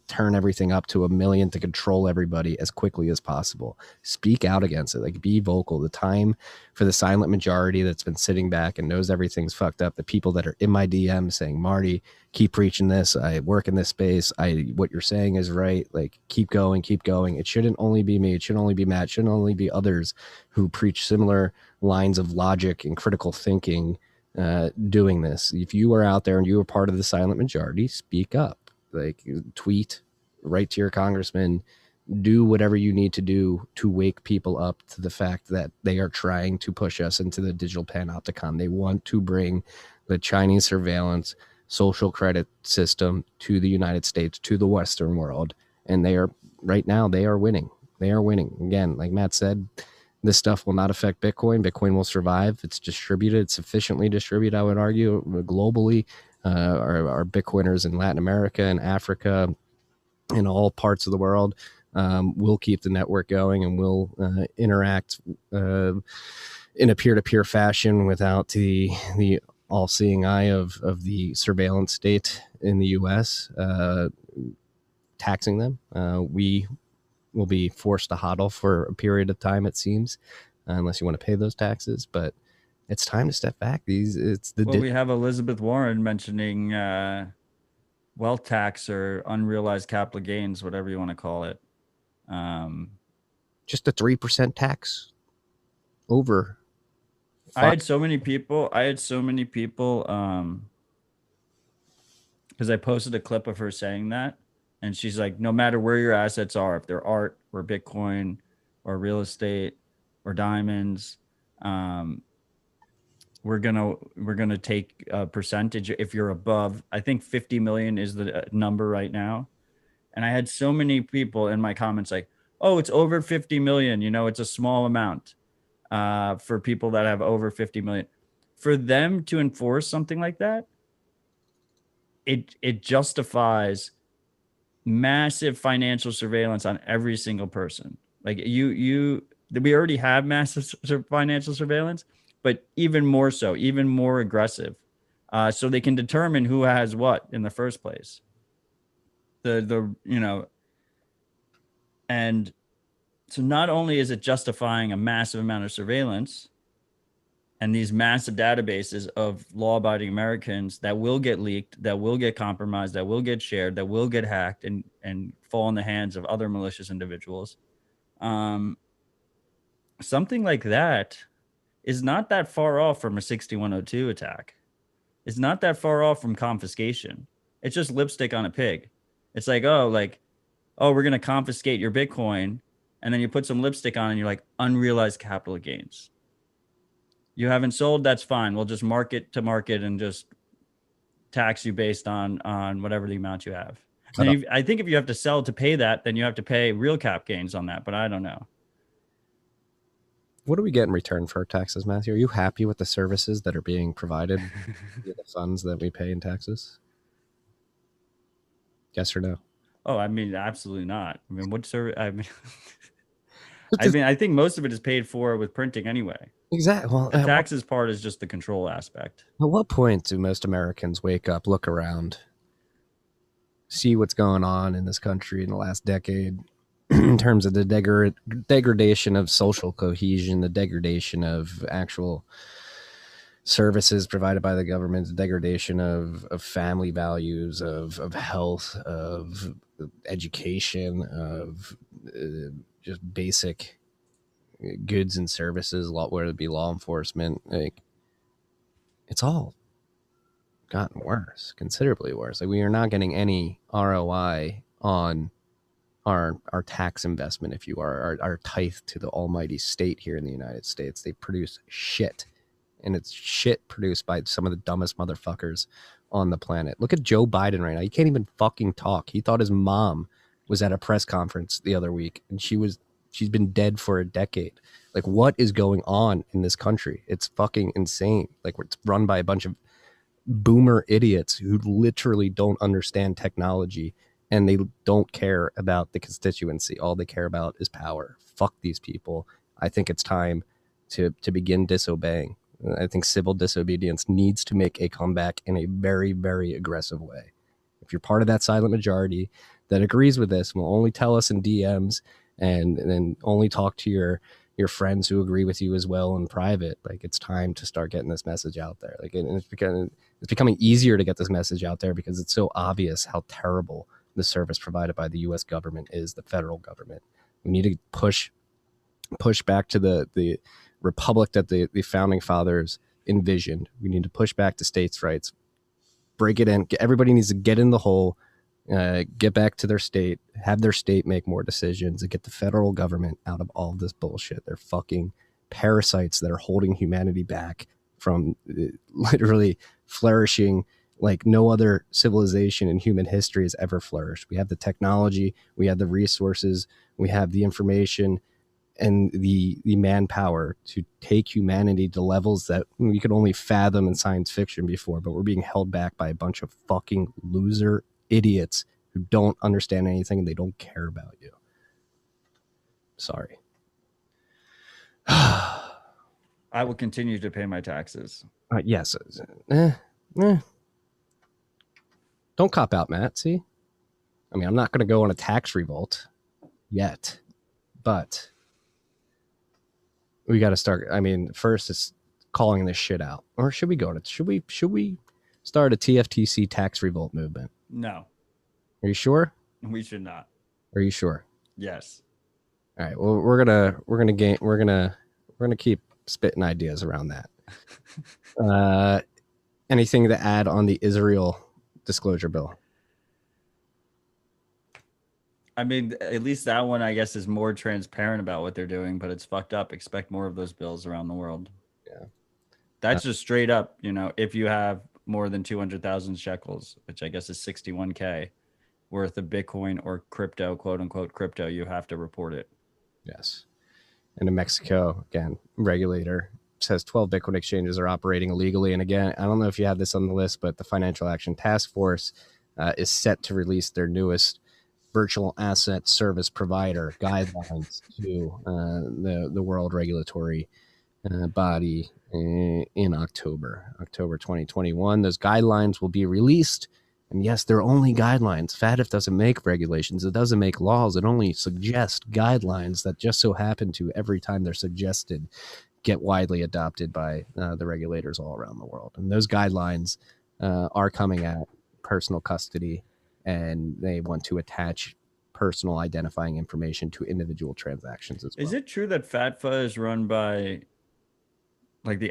turn everything up to 1 million to control everybody as quickly as possible. Speak out against it. Be vocal. The time for the silent majority that's been sitting back and knows everything's fucked up, the people that are in my DM saying, Marty, keep preaching this. I work in this space. What you're saying is right. Keep going, keep going. It shouldn't only be me. It shouldn't only be Matt. It shouldn't only be others who preach similar lines of logic and critical thinking doing this. If you are out there and you are part of the silent majority, speak up. Tweet, write to your congressman, do whatever you need to do to wake people up to the fact that they are trying to push us into the digital panopticon. They want to bring the Chinese surveillance social credit system to the United States, to the Western world. And they are winning. They are winning. Again, like Matt said, this stuff will not affect Bitcoin. Bitcoin will survive. It's distributed. It's sufficiently distributed, I would argue, globally. Our Bitcoiners in Latin America and Africa, in all parts of the world, will keep the network going and will interact in a peer-to-peer fashion without the all-seeing eye of the surveillance state in the U.S. Taxing them. We will be forced to hodl for a period of time, it seems, unless you want to pay those taxes. But it's time to step back. We have Elizabeth Warren mentioning wealth tax or unrealized capital gains, whatever you want to call it. Just a 3% tax over. I had so many people because I posted a clip of her saying that, and she's like, no matter where your assets are, if they're art or Bitcoin or real estate or diamonds. We're gonna take a percentage if you're above. I think 50 million is the number right now. And I had so many people in my comments like, "Oh, it's over 50 million. You know, it's a small amount for people that have over 50 million." For them to enforce something like that, it justifies massive financial surveillance on every single person. Like we already have massive financial surveillance, but even more so, even more aggressive, so they can determine who has what in the first place. And so not only is it justifying a massive amount of surveillance and these massive databases of law-abiding Americans that will get leaked, that will get compromised, that will get shared, that will get hacked and fall in the hands of other malicious individuals. Something like that is not that far off from a 6102 attack. It's not that far off from confiscation. It's just lipstick on a pig. It's like, oh, we're going to confiscate your Bitcoin. And then you put some lipstick on and you're like, unrealized capital gains. You haven't sold, that's fine. We'll just market to market and just tax you based on whatever the amount you have. I think if you have to sell to pay that, then you have to pay real cap gains on that, but I don't know. What do we get in return for our taxes, Matthew? Are you happy with the services that are being provided with the funds that we pay in taxes? Yes or no? Oh, I mean, absolutely not. I mean, what service? I think most of it is paid for with printing anyway. Exactly. Well, the taxes part is just the control aspect. At what point do most Americans wake up, look around, see what's going on in this country in the last decade in terms of the degradation of social cohesion, the degradation of actual services provided by the government, the degradation of family values, of health, of education, of just basic goods and services, whether it be law enforcement? Like, it's all gotten worse, considerably worse. Like, we are not getting any ROI on our tax investment, if you are, our tithe to the almighty state here in the United States. They produce shit, and it's shit produced by some of the dumbest motherfuckers on the planet. Look at Joe Biden right now. He can't even fucking talk. He thought his mom was at a press conference the other week, and she's been dead for a decade. Like, what is going on in this country? It's fucking insane. Like, it's run by a bunch of boomer idiots who literally don't understand technology, and they don't care about the constituency. All they care about is power. Fuck these people. I think it's time to begin disobeying. I think civil disobedience needs to make a comeback in a very, very aggressive way. If you're part of that silent majority that agrees with this, will only tell us in DMs and then only talk to your friends who agree with you as well in private. Like, it's time to start getting this message out there. Like, and it's becoming easier to get this message out there because it's so obvious how terrible the service provided by the U.S. government is, the federal government. We need to push back to the republic that the founding fathers envisioned. We need to push back to states' rights, break it in. Everybody needs to get in the hole, get back to their state, have their state make more decisions, and get the federal government out of all of this bullshit. They're fucking parasites that are holding humanity back from literally flourishing like no other civilization in human history has ever flourished. We have the technology, we have the resources, we have the information and the manpower to take humanity to levels that we could only fathom in science fiction before, but we're being held back by a bunch of fucking loser idiots who don't understand anything and they don't care about you. Sorry. I will continue to pay my taxes. Yes. Don't cop out, Matt. See? I mean, I'm not going to go on a tax revolt yet, but we got to start. I mean, first it's calling this shit out. Or should we start a TFTC tax revolt movement? No. Are you sure? We should not. Are you sure? Yes. All right. Well, we're gonna keep spitting ideas around that. Anything to add on the Israel disclosure bill? I mean, at least that one, I guess, is more transparent about what they're doing, but it's fucked up. Expect more of those bills around the world. Yeah. That's just straight up, if you have more than 200,000 shekels, which I guess is 61K worth of Bitcoin or crypto, quote unquote crypto, you have to report it. Yes. And in Mexico, again, regulator says 12 Bitcoin exchanges are operating illegally. And again, I don't know if you have this on the list, but the Financial Action Task Force is set to release their newest virtual asset service provider guidelines to the world regulatory body in October 2021. Those guidelines will be released. And yes, they're only guidelines. FATF doesn't make regulations. It doesn't make laws. It only suggests guidelines that just so happen to, every time they're suggested, get widely adopted by the regulators all around the world. And those guidelines are coming at personal custody, and they want to attach personal identifying information to individual transactions as well. Is it true that FATFA is run by like the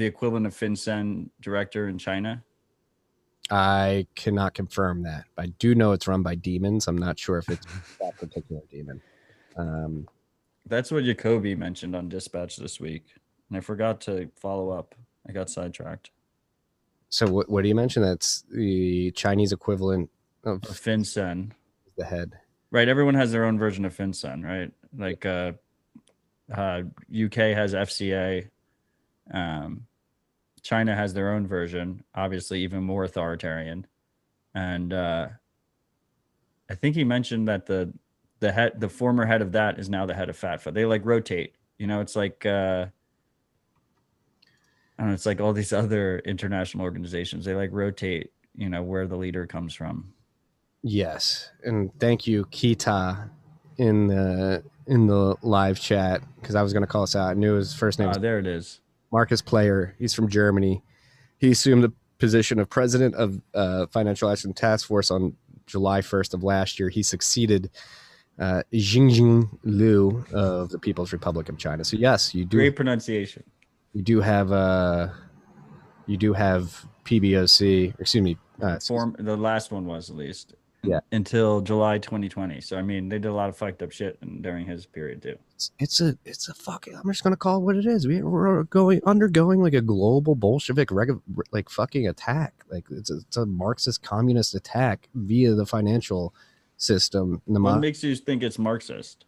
equivalent of FinCEN director in China? I cannot confirm that, but I do know it's run by demons. I'm not sure if it's that particular demon. That's what Jacoby mentioned on Dispatch this week, and I forgot to follow up. I got sidetracked. So what do you mention? That's the Chinese equivalent of FinCEN. The head. Right. Everyone has their own version of FinCEN, right? Like UK has FCA. China has their own version, obviously even more authoritarian. And I think he mentioned that the former head of that is now the head of FATFA. They like rotate. It's like I don't know, it's like all these other international organizations. They like rotate, where the leader comes from. Yes. And thank you, Kita, in the live chat, because I was going to call us out. I knew his first name. There it is. Marcus Player. He's from Germany. He assumed the position of president of Financial Action Task Force on July 1st of last year. He succeeded Xinjiang Liu of the People's Republic of China. So yes, you do. Great pronunciation. You do have PBOC. Excuse me. The last one was, at least. Yeah. Until July 2020. So I mean, they did a lot of fucked up shit during his period too. It's a fucking. I'm just gonna call it what it is. We're undergoing like a global Bolshevik fucking attack. Like it's a Marxist communist attack via the financial system. What makes you think it's Marxist?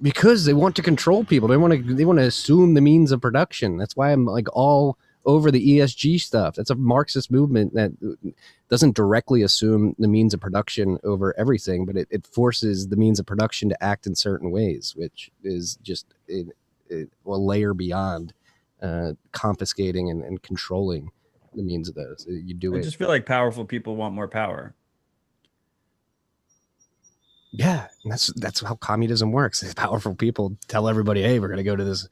Because they want to control people. They want to assume the means of production. That's why I'm like all over the ESG stuff. That's a Marxist movement that doesn't directly assume the means of production over everything, but it forces the means of production to act in certain ways, which is just a layer beyond confiscating and controlling the means of those. I just feel like powerful people want more power. Yeah, and that's how communism works. Powerful people tell everybody, "Hey, we're going to go to this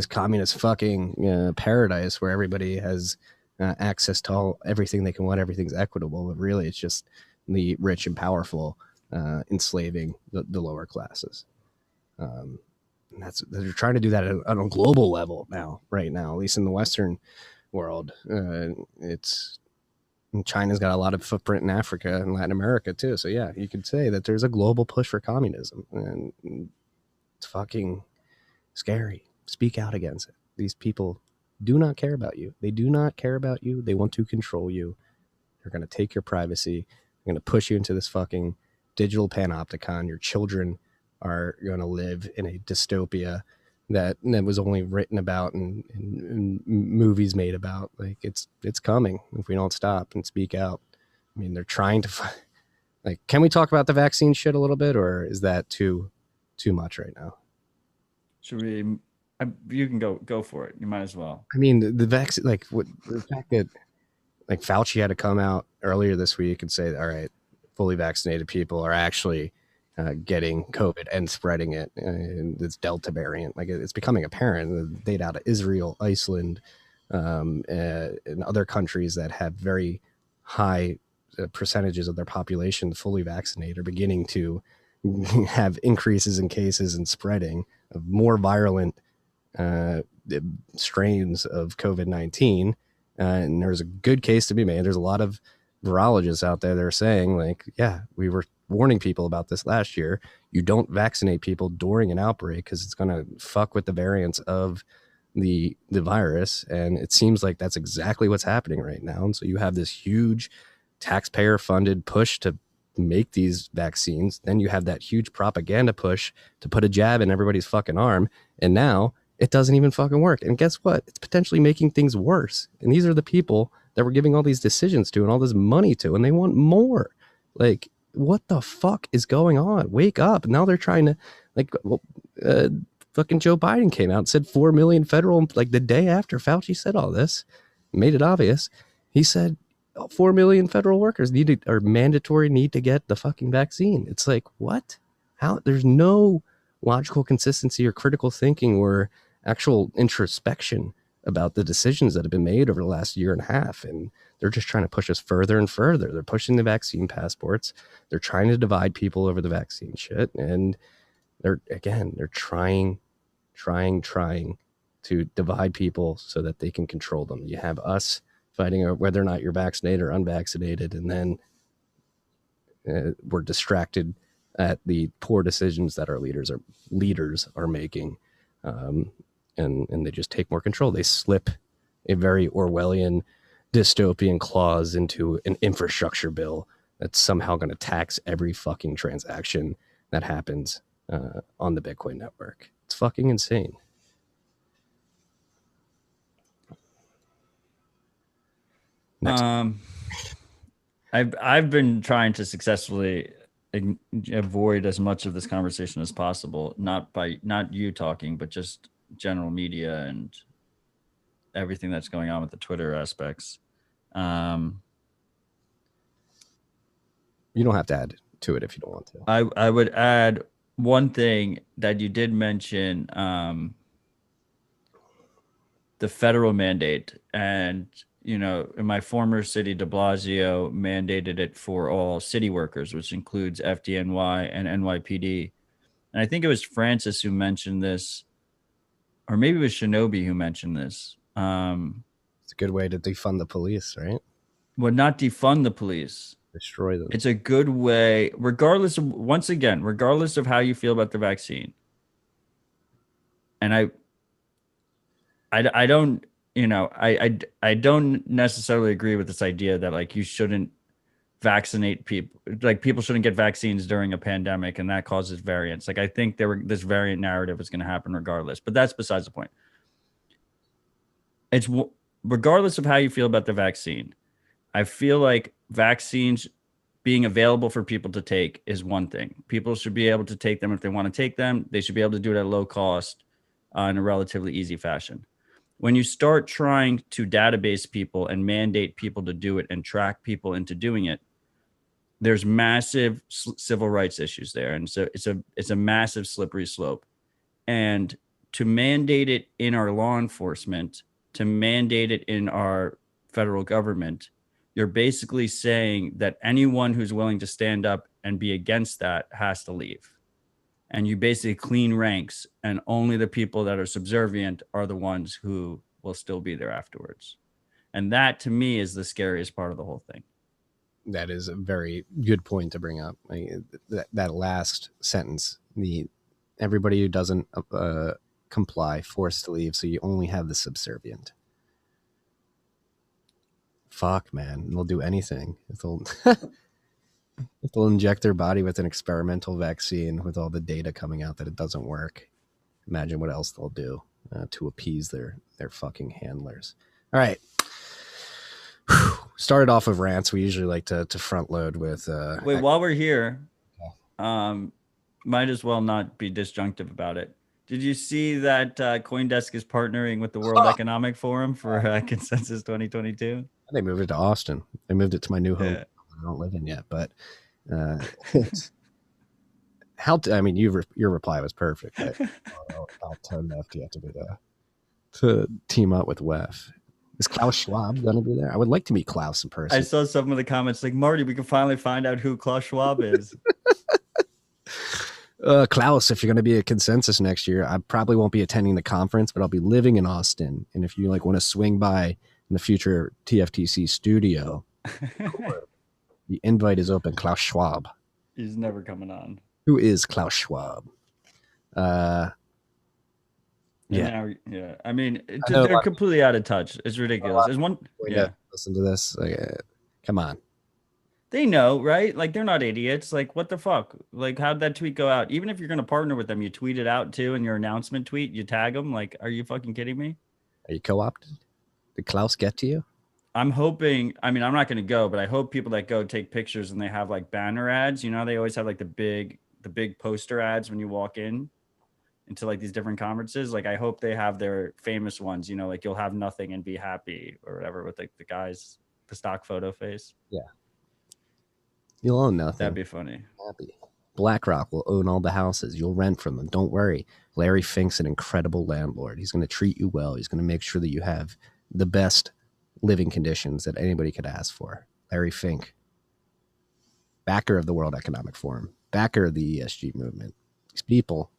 communist fucking paradise where everybody has access to everything they can want, everything's equitable." But really, it's just the rich and powerful enslaving the lower classes. And they're trying to do that on a global level right now, at least in the Western world. China's got a lot of footprint in Africa and Latin America too. So yeah, you could say that there's a global push for communism, and it's fucking scary. Speak out against it. These people do not care about you. They do not care about you. They want to control you. They're going to take your privacy. They're going to push you into this fucking digital panopticon. Your children are going to live in a dystopia that was only written about and movies made about. Like it's coming if we don't stop and speak out. I mean, they're trying to can we talk about the vaccine shit a little bit, or is that too much right now? Should we? You can go for it. You might as well. I mean, the vaccine, the fact that Fauci had to come out earlier this week and say, all right, fully vaccinated people are actually getting COVID and spreading it. And it's Delta variant. It's becoming apparent. The data out of Israel, Iceland, and other countries that have very high percentages of their population fully vaccinated are beginning to have increases in cases and spreading of more virulent strains of COVID-19. And there's a good case to be made. There's a lot of virologists out there that are saying, like, yeah, we were warning people about this last year. You don't vaccinate people during an outbreak because it's going to fuck with the variants of the virus. And it seems like that's exactly what's happening right now. And so you have this huge taxpayer funded push to make these vaccines. Then you have that huge propaganda push to put a jab in everybody's fucking arm. And now it doesn't even fucking work. And guess what? It's potentially making things worse. And these are the people that we're giving all these decisions to and all this money to, and they want more. Like, what the fuck is going on? Wake up. Now they're trying to, like, fucking Joe Biden came out and said 4 million federal, like the day after Fauci said all this, made it obvious. He said 4 million federal workers need to get the fucking vaccine. It's like, what? How? There's no logical consistency or critical thinking or actual introspection about the decisions that have been made over the last year and a half. And they're just trying to push us further and further. They're pushing the vaccine passports. They're trying to divide people over the vaccine shit. And they're trying to divide people so that they can control them. You have us fighting over whether or not you're vaccinated or unvaccinated. And then we're distracted at the poor decisions that our leaders are making. And they just take more control. They slip a very Orwellian dystopian clause into an infrastructure bill that's somehow going to tax every fucking transaction that happens on the Bitcoin network. It's fucking insane. Next. I've been trying to successfully avoid as much of this conversation as possible, not you talking, but just general media and everything that's going on with the Twitter aspects. You don't have to add to it if you don't want to. I would add one thing that you did mention, the federal mandate. And, you know, in my former city, de Blasio mandated it for all city workers, which includes FDNY and NYPD. And I think it was Francis who mentioned this, or maybe it was Shinobi who mentioned this. It's a good way to defund the police, right? Well, not defund the police. Destroy them. It's a good way, regardless of how you feel about the vaccine. And I don't, you know, I don't necessarily agree with this idea that, like, you shouldn't vaccinate people, like people shouldn't get vaccines during a pandemic and that causes variants. Like, I think this variant narrative is going to happen regardless, but that's besides the point. It's regardless of how you feel about the vaccine. I feel like vaccines being available for people to take is one thing. People should be able to take them if they want to take them. They should be able to do it at low cost in a relatively easy fashion. When you start trying to database people and mandate people to do it and track people into doing it, there's massive civil rights issues there. And so it's a massive slippery slope. And to mandate it in our law enforcement, to mandate it in our federal government, you're basically saying that anyone who's willing to stand up and be against that has to leave. And you basically clean ranks, and only the people that are subservient are the ones who will still be there afterwards. And that, to me, is the scariest part of the whole thing. That is a very good point to bring up. That last sentence, everybody who doesn't comply, forced to leave, so you only have the subservient. Fuck, man. They'll do anything. If they'll inject their body with an experimental vaccine with all the data coming out that it doesn't work, imagine what else they'll do to appease their fucking handlers. All right. Started off with rants. We usually like to front load with wait, while we're here, might as well not be disjunctive about it. Did you see that CoinDesk is partnering with the World Economic Forum for Consensus 2022? They moved it to Austin. They moved it to my new home. Yeah. I don't live in yet, but your reply was perfect. I'll tell Lefty to team up with WEF. Is Klaus Schwab going to be there? I would like to meet Klaus in person. I saw some of the comments like, Marty, we can finally find out who Klaus Schwab is. Klaus, if you're going to be at Consensus next year, I probably won't be attending the conference, but I'll be living in Austin. And if you want to swing by in the future TFTC studio, The invite is open. Klaus Schwab. He's never coming on. Who is Klaus Schwab? Yeah. Now, yeah. I mean, they're completely out of touch. It's ridiculous. There's one. Yeah. Listen to this. Come on. They know, right? Like, they're not idiots. Like, what the fuck? Like, how'd that tweet go out? Even if you're going to partner with them, you tweet it out too in your announcement tweet. You tag them. Like, are you fucking kidding me? Are you co-opted? Did Klaus get to you? I'm hoping. I mean, I'm not going to go, but I hope people that go take pictures and they have like banner ads. You know, they always have like the big poster ads when you walk in into like these different conferences. Like, I hope they have their famous ones. You know, like you'll have nothing and be happy or whatever with like the stock photo face. Yeah. You'll own nothing. That'd be funny. Happy. BlackRock will own all the houses. You'll rent from them. Don't worry. Larry Fink's an incredible landlord. He's going to treat you well. He's going to make sure that you have the best living conditions that anybody could ask for. Larry Fink, backer of the World Economic Forum, backer of the ESG movement. These people,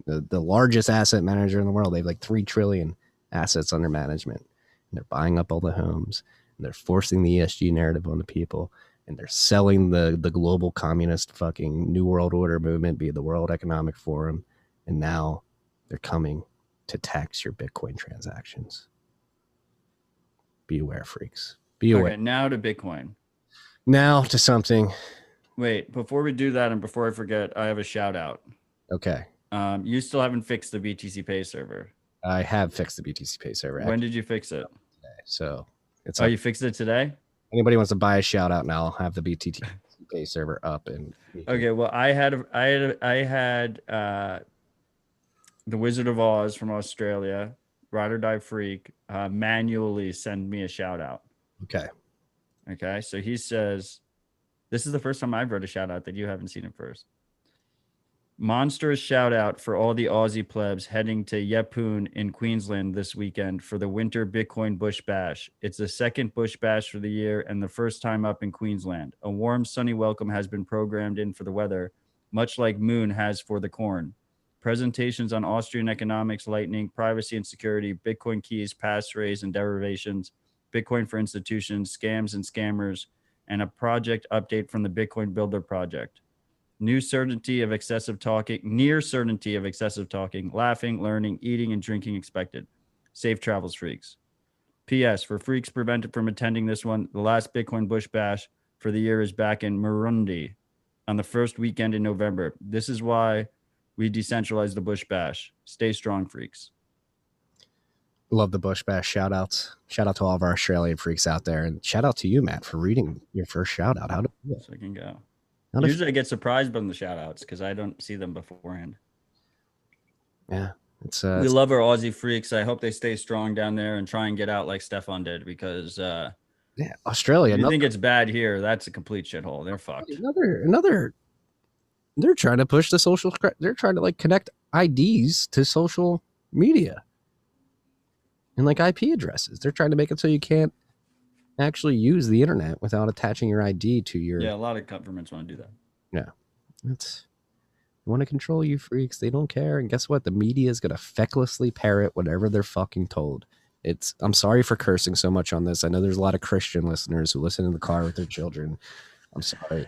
the largest asset manager in the world, they have like 3 trillion assets under management. And they're buying up all the homes. And they're forcing the ESG narrative on the people. And they're selling the global communist fucking New World Order movement via the World Economic Forum. And now they're coming to tax your Bitcoin transactions. Be aware, freaks. Be aware. Okay, now to Bitcoin. Now to something. Wait, before we do that and before I forget, I have a shout out. Okay. You still haven't fixed the BTC Pay server. I have fixed the BTC Pay server. When did you fix it? Today. So it's you fixed it today? Anybody wants to buy a shout out now, I'll have the BTC Pay server up. And okay, well, I had the Wizard of Oz from Australia, Ride or Die Freak, manually send me a shout out. Okay, so he says, this is the first time I've read a shout out that you haven't seen it first. Monstrous shout out for all the Aussie plebs heading to Yeppoon in Queensland this weekend for the winter Bitcoin Bush Bash. It's the second Bush Bash for the year and the first time up in Queensland. A warm, sunny welcome has been programmed in for the weather, much like Moon has for the corn. Presentations on Austrian economics, lightning, privacy and security, Bitcoin keys, passphrase and derivations, Bitcoin for institutions, scams and scammers, and a project update from the Bitcoin Builder project. Near certainty of excessive talking, laughing, learning, eating, and drinking expected. Safe travels, freaks. P.S. For freaks prevented from attending this one, the last Bitcoin Bush Bash for the year is back in Burundi on the first weekend in November. This is why we decentralized the Bush Bash. Stay strong, freaks. Love the Bush Bash shout outs. Shout out to all of our Australian freaks out there. And shout out to you, Matt, for reading your first shout out. How did you so I can go. Usually I get surprised by the shout outs because I don't see them beforehand. Yeah. We love our Aussie freaks. I hope they stay strong down there and try and get out like Stefan did because Australia. If you think it's bad here, that's a complete shithole. They're fucked. Another they're trying to push the social, they're trying to like connect IDs to social media and like IP addresses. They're trying to make it so you can't actually use the internet without attaching your ID to your. Yeah, a lot of governments want to do that. Yeah, they want to control you freaks. They don't care. And guess what? The media is going to fecklessly parrot whatever they're fucking told. I'm sorry for cursing so much on this. I know there's a lot of Christian listeners who listen in the car with their children. I'm sorry.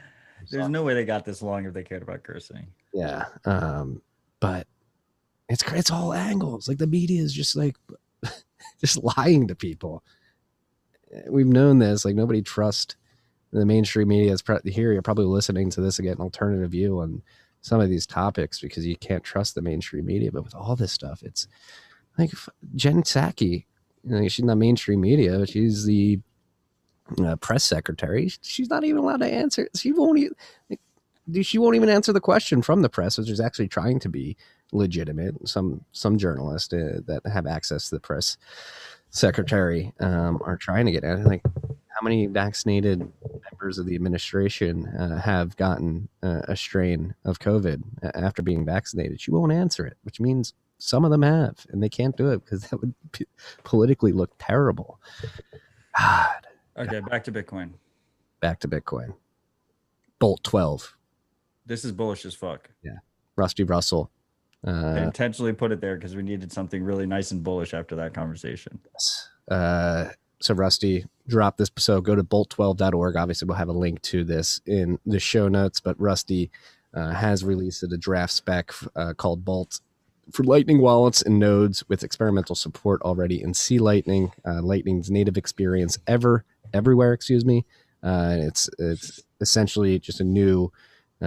There's no way they got this long if they cared about cursing. Yeah. But it's all angles. Like the media is just like just lying to people. We've known this. Like nobody trusts the mainstream media. Here you're probably listening to this to get an alternative view on some of these topics because you can't trust the mainstream media. But with all this stuff, it's like Jen Psaki. She's not mainstream media. She's the press secretary. She's not even allowed to answer. She won't even answer the question from the press, which is actually trying to be legitimate. Some journalists that have access to the press secretary are trying to get at it. Like, how many vaccinated members of the administration have gotten a strain of COVID after being vaccinated? She won't answer it, which means some of them have, and they can't do it because that would politically look terrible. God. Okay, back to Bitcoin. Bolt 12. This is bullish as fuck. Yeah. Rusty Russell. I intentionally put it there because we needed something really nice and bullish after that conversation. Yes. So Rusty, drop this. So go to bolt12.org. Obviously, we'll have a link to this in the show notes, but Rusty has released a draft spec called Bolt for Lightning wallets and nodes with experimental support already in C Lightning, Lightning's native experience everywhere. It's essentially just a new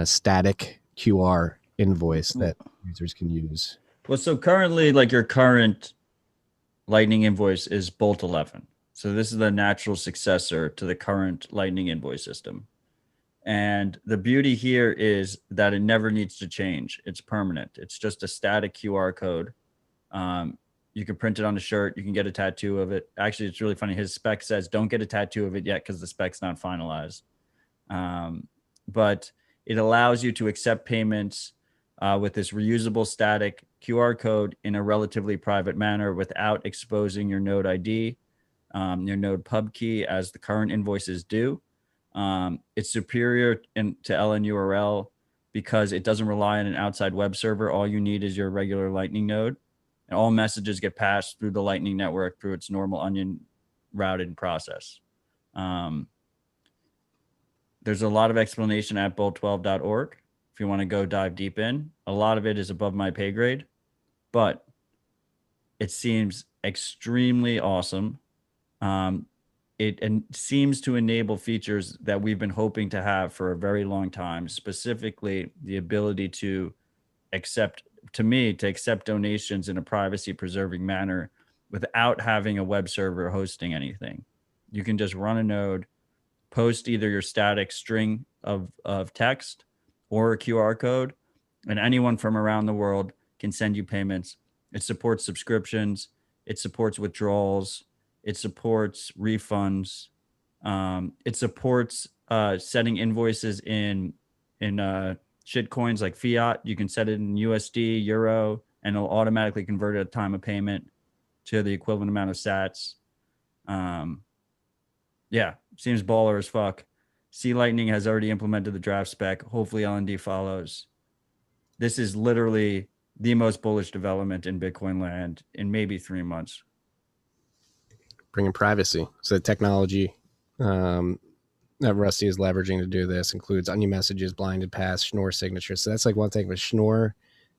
static QR invoice that users can use. Well, so currently, like your current Lightning invoice is Bolt 11. So this is the natural successor to the current Lightning invoice system. And the beauty here is that it never needs to change. It's permanent. It's just a static QR code. You can print it on a shirt. You can get a tattoo of it. Actually, it's really funny. His spec says don't get a tattoo of it yet because the spec's not finalized. But it allows you to accept payments with this reusable static QR code in a relatively private manner without exposing your node ID, your node pub key, as the current invoices do. It's superior to LNURL because it doesn't rely on an outside web server. All you need is your regular Lightning node, and all messages get passed through the Lightning network through its normal onion routed process. There's a lot of explanation at bolt12.org if you want to go dive deep in. A lot of it is above my pay grade, but it seems extremely awesome. It seems to enable features that we've been hoping to have for a very long time, specifically the ability to accept donations in a privacy preserving manner without having a web server hosting anything. You can just run a node, post either your static string of text or a QR code, and anyone from around the world can send you payments. It supports subscriptions. It supports withdrawals. It supports refunds. It supports setting invoices in shit coins like fiat. You can set it in USD, Euro, and it'll automatically convert it at time of payment to the equivalent amount of sats. Yeah, seems baller as fuck. C Lightning has already implemented the draft spec. Hopefully LND follows. This is literally the most bullish development in Bitcoin land in maybe 3 months. Bringing privacy. So the technology that Rusty is leveraging to do this includes onion messages, blinded paths, Schnorr signatures. So that's like one thing with Schnorr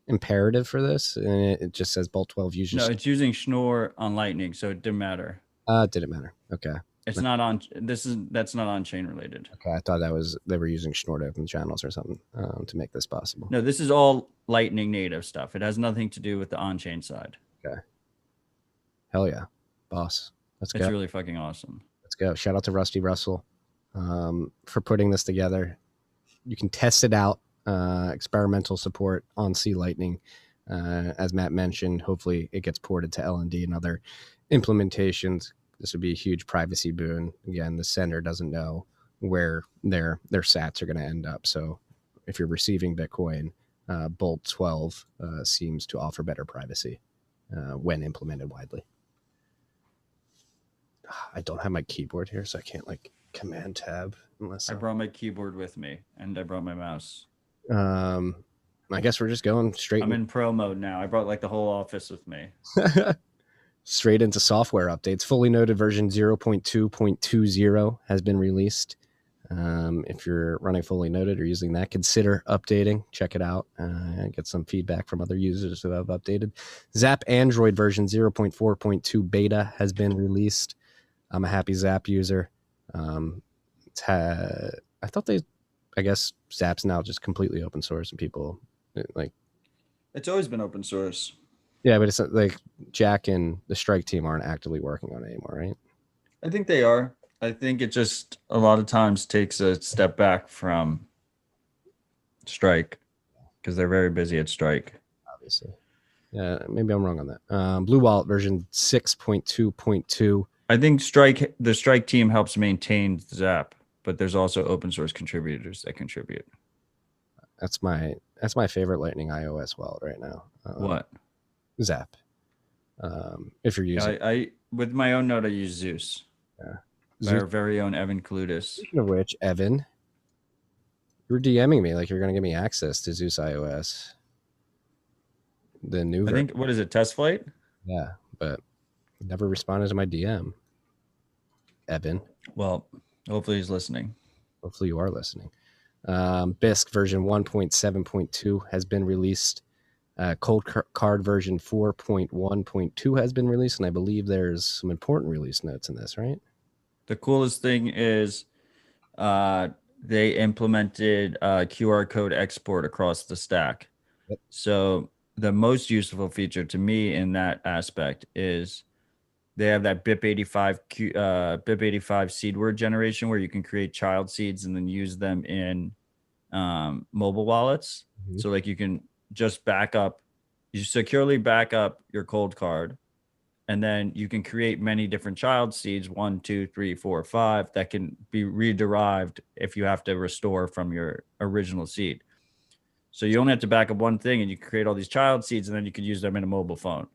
imperative for this, and it just says Bolt 12 uses. No, it's using Schnorr on Lightning, so it didn't matter. It didn't matter. Okay. It's not on. That's not on chain related. Okay, I thought they were using Schnorr to open channels or something to make this possible. No, this is all Lightning native stuff. It has nothing to do with the on chain side. Okay. Hell yeah, boss. Let's go. It's really fucking awesome. Let's go. Shout out to Rusty Russell for putting this together. You can test it out. Experimental support on C Lightning. As Matt mentioned, hopefully it gets ported to LND and other implementations. This would be a huge privacy boon. Again, the sender doesn't know where their sats are going to end up. So if you're receiving Bitcoin, Bolt 12 seems to offer better privacy when implemented widely. I don't have my keyboard here, so I can't like command tab unless I brought my keyboard with me and I brought my mouse. I guess we're just going straight. I'm in pro mode now. I brought like the whole office with me. Straight into software updates. Fully noted version 0.2.20 has been released. If you're running fully noted or using that, consider updating. Check it out and get some feedback from other users who have updated. Zap Android version 0.4.2 beta has been released. I'm a happy Zap user. I guess Zap's now just completely open source and people like. It's always been open source. Yeah, but it's like Jack and the Strike team aren't actively working on it anymore, right? I think they are. I think it just a lot of times takes a step back from Strike because they're very busy at Strike. Obviously. Yeah, maybe I'm wrong on that. Blue Wallet version 6.2.2. I think the Strike team helps maintain Zap, but there's also open source contributors that contribute. That's my favorite Lightning iOS wallet right now. What? Zap. If you're using, I with my own node, I use Zeus. Yeah. Our very own Evan Clutis. Speaking of which, Evan, you were DMing me like you're going to give me access to Zeus iOS. The new. I think what is it? Test flight. Yeah, but never responded to my DM. Evan. Well, hopefully he's listening. Hopefully you are listening. BISC version 1.7.2 has been released. Cold card version 4.1.2 has been released, and I believe there's some important release notes in this, right? The coolest thing is they implemented QR code export across the stack. Yep. So the most useful feature to me in that aspect is they have that BIP85 seed word generation where you can create child seeds and then use them in mobile wallets. Mm-hmm. So like you can just you securely back up your cold card, and then you can create many different child seeds, 1, 2, 3, 4, 5, that can be rederived if you have to restore from your original seed. So you only have to back up one thing and you can create all these child seeds, and then you can use them in a mobile phone.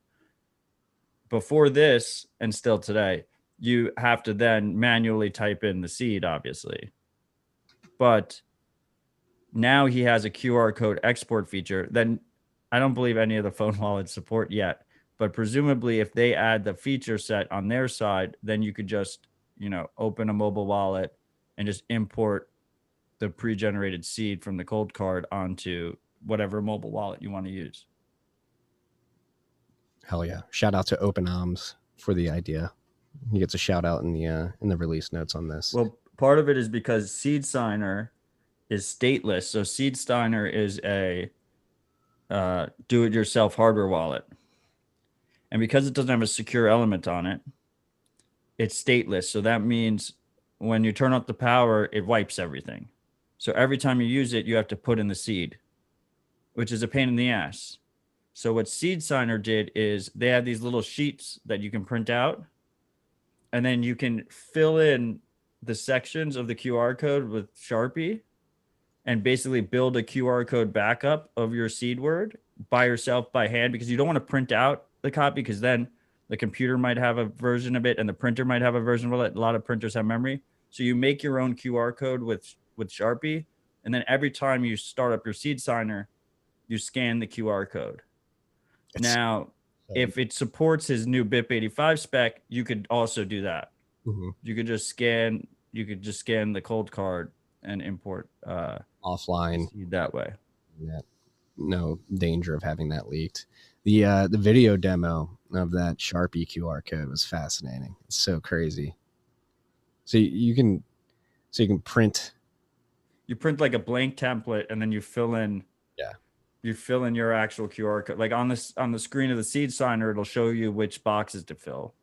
Before this, and still today, you have to then manually type in the seed, obviously. But now he has a QR code export feature. Then I don't believe any of the phone wallets support yet. But presumably, if they add the feature set on their side, then you could just, open a mobile wallet and just import the pre-generated seed from the cold card onto whatever mobile wallet you want to use. Hell yeah! Shout out to OpenArms for the idea. He gets a shout out in the release notes on this. Well, part of it is because Seed Signer is stateless. So Seed Signer is a do-it-yourself hardware wallet. And because it doesn't have a secure element on it, it's stateless. So that means when you turn off the power, it wipes everything. So every time you use it, you have to put in the seed, which is a pain in the ass. So what Seed Signer did is they have these little sheets that you can print out, and then you can fill in the sections of the QR code with Sharpie and basically build a QR code backup of your seed word by yourself by hand, because you don't want to print out the copy, because then the computer might have a version of it and the printer might have a version of it. A lot of printers have memory. So you make your own QR code with Sharpie, and then every time you start up your Seed Signer, you scan the QR code. Now, if it supports his new BIP85 spec, you could also do that. Mm-hmm. You could just scan the cold card and import offline that way. Yeah. No danger of having that leaked. The video demo of that Sharpie QR code was fascinating. It's so crazy. So you can print. You print like a blank template, and then you fill in. Yeah. You fill in your actual QR code. Like on the screen of the Seed Signer, it'll show you which boxes to fill,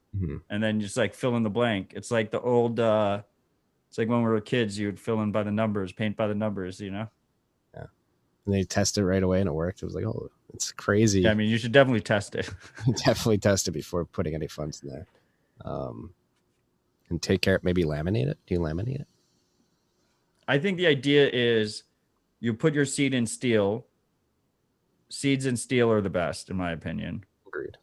and then just like fill in the blank. It's like the old. It's like when we were kids, you would fill in by the numbers, paint by the numbers. Yeah. And they tested it right away, and it worked. It was like, oh, it's crazy. Yeah, I mean, you should definitely test it. Definitely test it before putting any funds in there. And take care. Maybe laminate it. Do you laminate it? I think the idea is you put your seed in steel. Seeds in steel are the best, in my opinion. Agreed.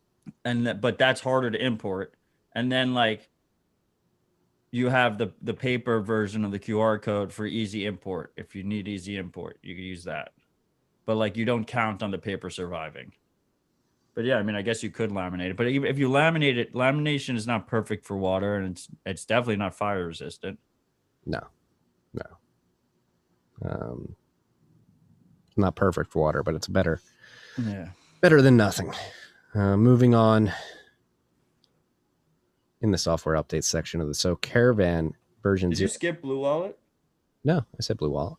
But that's harder to import. And then like you have the paper version of the QR code for easy import. If you need easy import, you can use that. But like you don't count on the paper surviving. But yeah, I mean, I guess you could laminate it. But if you laminate it, lamination is not perfect for water, and it's definitely not fire resistant. No. Not perfect for water, but it's better. Yeah. Better than nothing. Moving on in the software updates section of the Caravan version. Did you skip Blue Wallet? No, I said Blue Wallet.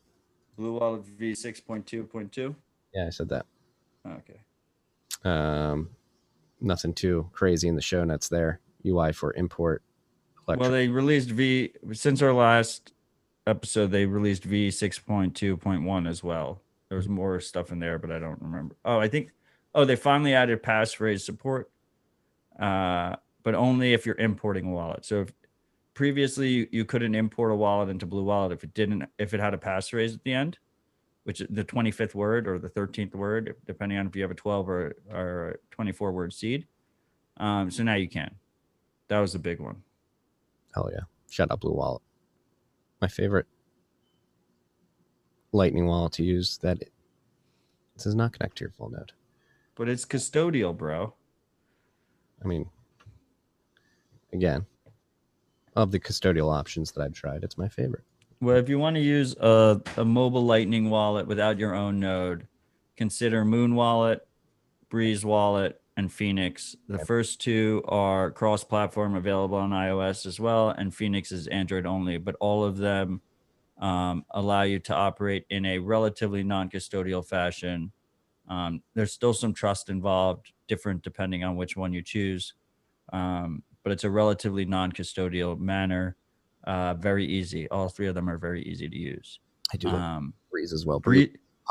Blue Wallet v6.2.2. Yeah, I said that. Okay. Nothing too crazy in the show notes there. UI for import. Well, they released since our last episode, they released v6.2.1 as well. There was more stuff in there, but I don't remember. They finally added passphrase support, but only if you're importing a wallet. So if previously you couldn't import a wallet into Blue Wallet if it had a passphrase at the end, which is the 25th word or the 13th word, depending on if you have a 12 or a 24 word seed. So now you can. That was the big one. Hell yeah. Shout out Blue Wallet. My favorite Lightning wallet to use that it does not connect to your full node. But it's custodial, bro. I mean, again, of the custodial options that I've tried, it's my favorite. Well, if you want to use a mobile Lightning wallet without your own node, consider Moon Wallet, Breeze Wallet, and Phoenix. The first two are cross-platform, available on iOS as well, and Phoenix is Android only, but all of them allow you to operate in a relatively non-custodial fashion. There's still some trust involved, different depending on which one you choose, but it's a relatively non-custodial manner. Very easy. All three of them are very easy to use. I do like Breeze as well. Breeze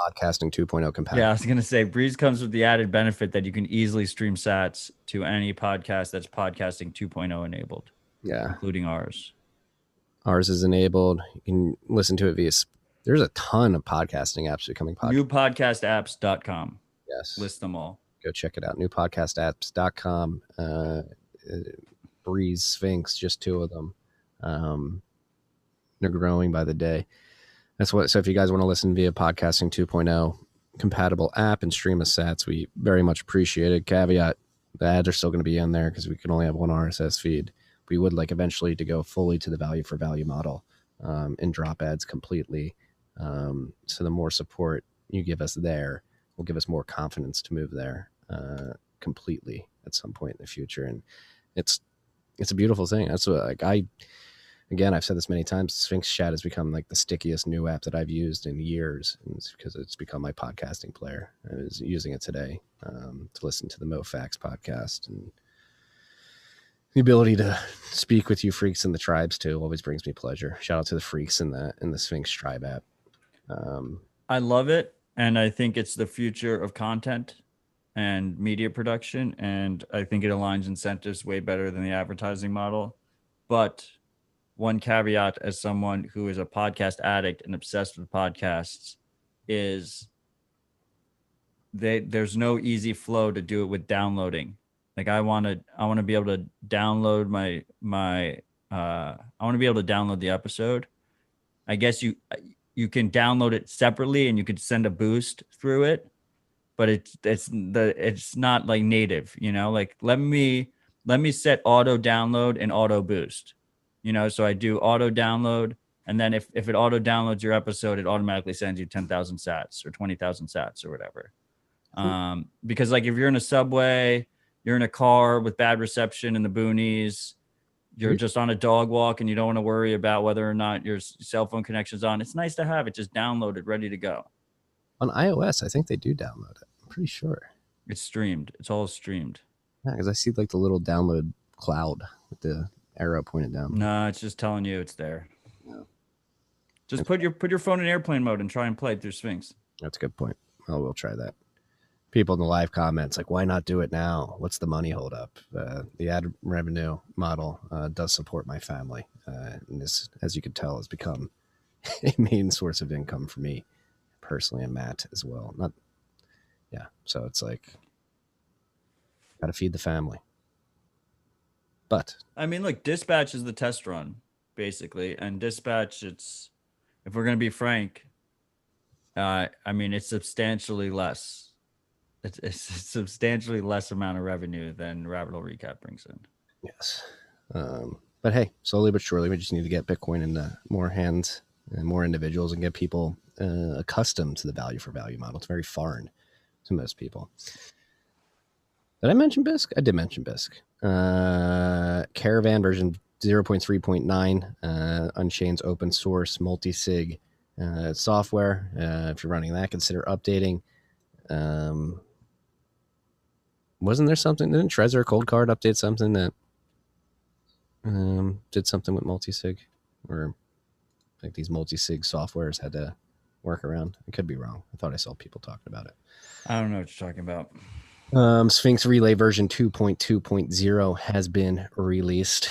podcasting 2.0 compatible. Yeah, I was gonna say Breeze comes with the added benefit that you can easily stream sats to any podcast that's podcasting 2.0 enabled. Yeah, including ours. Ours is enabled. You can listen to it via. There's a ton of podcasting apps becoming podcast. Newpodcastapps.com. Yes, list them all. Go check it out. Newpodcastapps.com. Breeze, Sphinx, just two of them. They're growing by the day. So if you guys want to listen via podcasting 2.0 compatible app and stream us sats, we very much appreciate it. Caveat, the ads are still going to be in there because we can only have one RSS feed. We would like eventually to go fully to the value for value model and drop ads completely. So the more support you give us there will give us more confidence to move there completely at some point in the future. And it's a beautiful thing. That's what I've said this many times, Sphinx Chat has become like the stickiest new app that I've used in years. And it's because it's become my podcasting player. I was using it today to listen to the MoFax podcast, and the ability to speak with you freaks in the tribes too always brings me pleasure. Shout out to the freaks in the Sphinx Tribe app. I love it, and I think it's the future of content and media production, and I think it aligns incentives way better than the advertising model. But one caveat, as someone who is a podcast addict and obsessed with podcasts, is there's no easy flow to do it with downloading. Like I want to be able to download I want to be able to download the episode. I guess you can download it separately and you could send a boost through it, but it's not like native, like let me set auto download and auto boost. So I do auto download, and then if it auto downloads your episode, it automatically sends you 10,000 sats or 20,000 sats or whatever. Because like if you're in a subway, you're in a car with bad reception in the boonies, you're just on a dog walk and you don't want to worry about whether or not your cell phone connection's on. It's nice to have it just downloaded, ready to go. On iOS, I think they do download it. I'm pretty sure. It's streamed. It's all streamed. Yeah, because I see like the little download cloud with the arrow pointed down. No, it's just telling you it's there. Yeah. Just put your phone in airplane mode and try and play it through Sphinx. That's a good point. Well, we'll try that. People in the live comments like, why not do it now? What's the money hold up? The ad revenue model does support my family. And this, as you can tell, has become a main source of income for me personally, and Matt as well. So it's like, got to feed the family. But I mean, look, Dispatch is the test run, basically. And Dispatch, if we're going to be frank, it's substantially less. It's a substantially less amount of revenue than Rabbit Hole Recap brings in. Yes. But hey, slowly but surely, we just need to get Bitcoin into more hands and more individuals and get people accustomed to the value for value model. It's very foreign to most people. Did I mention BISC? I did mention BISC. Caravan version 0.3.9, Unchained's open source multi-sig software. If you're running that, consider updating. Wasn't there something? Didn't Trezor Cold Card update something that did something with multi-sig, or like these multi-sig softwares had to work around? I could be wrong. I thought I saw people talking about it. I don't know what you're talking about. Sphinx Relay version 2.2.0 has been released.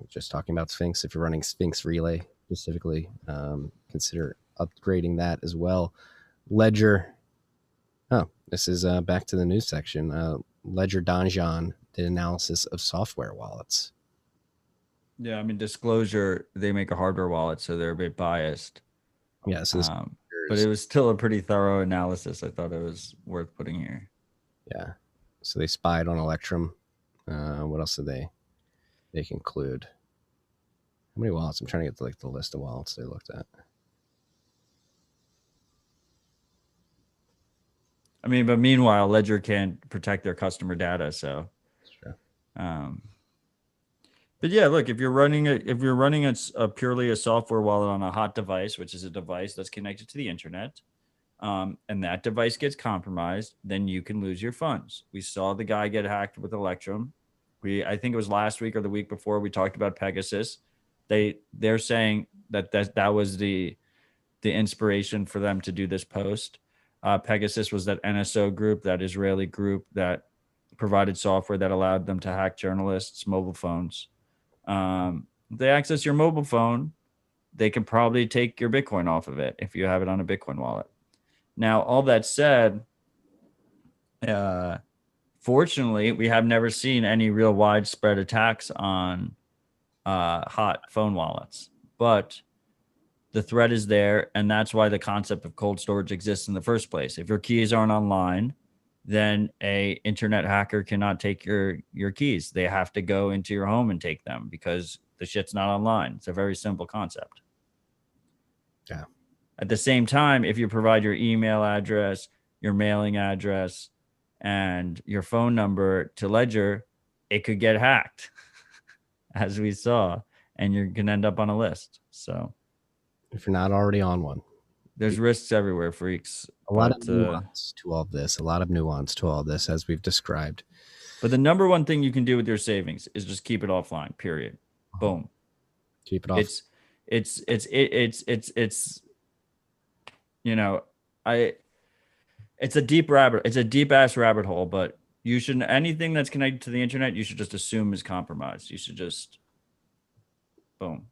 Just talking about Sphinx. If you're running Sphinx Relay specifically, consider upgrading that as well. Ledger. Oh, this is back to the news section. Ledger Donjon did analysis of software wallets. Yeah, I mean, disclosure, they make a hardware wallet, so they're a bit biased. Yeah, so but it was still a pretty thorough analysis. I thought it was worth putting here. Yeah. So they spied on Electrum. What else did they? they conclude. How many wallets? I'm trying to get like the list of wallets they looked at. I mean, but meanwhile, Ledger can't protect their customer data, so. That's true. But yeah, look, if you're running a purely a software wallet on a hot device, which is a device that's connected to the internet, and that device gets compromised, then you can lose your funds. We saw the guy get hacked with Electrum. I think it was last week or the week before, we talked about Pegasus. They're saying that was the inspiration for them to do this post. Pegasus was that NSO group, that Israeli group that provided software that allowed them to hack journalists' mobile phones. They access your mobile phone, they can probably take your Bitcoin off of it if you have it on a Bitcoin wallet. Now, all that said, fortunately, we have never seen any real widespread attacks on hot phone wallets, but the threat is there, and that's why the concept of cold storage exists in the first place. If your keys aren't online, then a internet hacker cannot take your keys. They have to go into your home and take them because the shit's not online. It's a very simple concept. Yeah. At the same time, if you provide your email address, your mailing address, and your phone number to Ledger, it could get hacked, as we saw, and you're going to end up on a list. So if you're not already on one, there's risks everywhere, freaks. A lot of nuance to all this, as we've described. But the number one thing you can do with your savings is just keep it offline, period. Boom. Keep it off. It's you know, it's a deep ass rabbit hole, but you shouldn't, anything that's connected to the internet, you should just assume is compromised. You should just boom.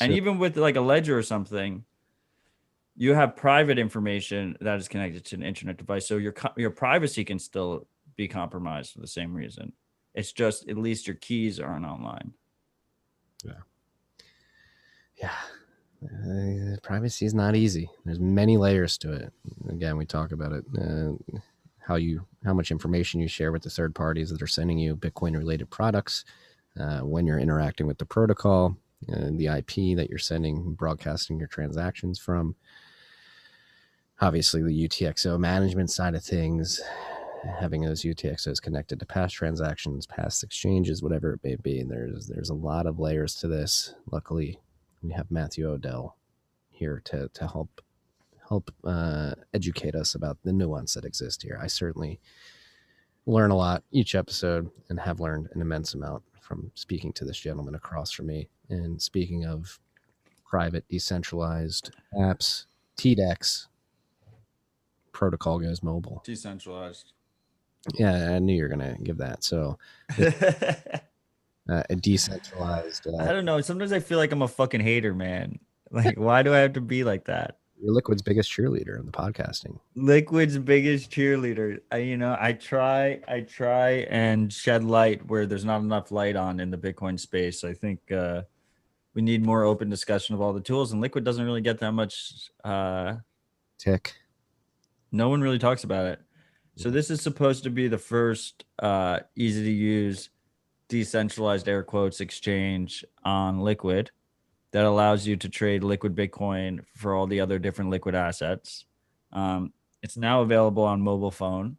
And even with like a Ledger or something, you have private information that is connected to an internet device. So your privacy can still be compromised for the same reason. It's just, at least your keys aren't online. Yeah. Privacy is not easy. There's many layers to it. Again, we talk about it. How much information you share with the third parties that are sending you Bitcoin related products, when you're interacting with the protocol, the IP that you're sending, broadcasting your transactions from. Obviously, the UTXO management side of things, having those UTXOs connected to past transactions, past exchanges, whatever it may be. There's a lot of layers to this. Luckily, we have Matthew Odell here to help educate us about the nuance that exists here. I certainly learn a lot each episode and have learned an immense amount from speaking to this gentleman across from me. And speaking of private, decentralized apps, TDEX, protocol goes mobile. Decentralized. Yeah, I knew you were going to give that. So a decentralized. I don't know. Sometimes I feel like I'm a fucking hater, man. Like, why do I have to be like that? You're Liquid's biggest cheerleader in the podcasting. Liquid's biggest cheerleader. I try and shed light where there's not enough light on in the Bitcoin space. I think we need more open discussion of all the tools, and Liquid doesn't really get that much tick. No one really talks about it. So this is supposed to be the first easy to use decentralized air quotes exchange on Liquid that allows you to trade Liquid Bitcoin for all the other different Liquid assets. It's now available on mobile phone,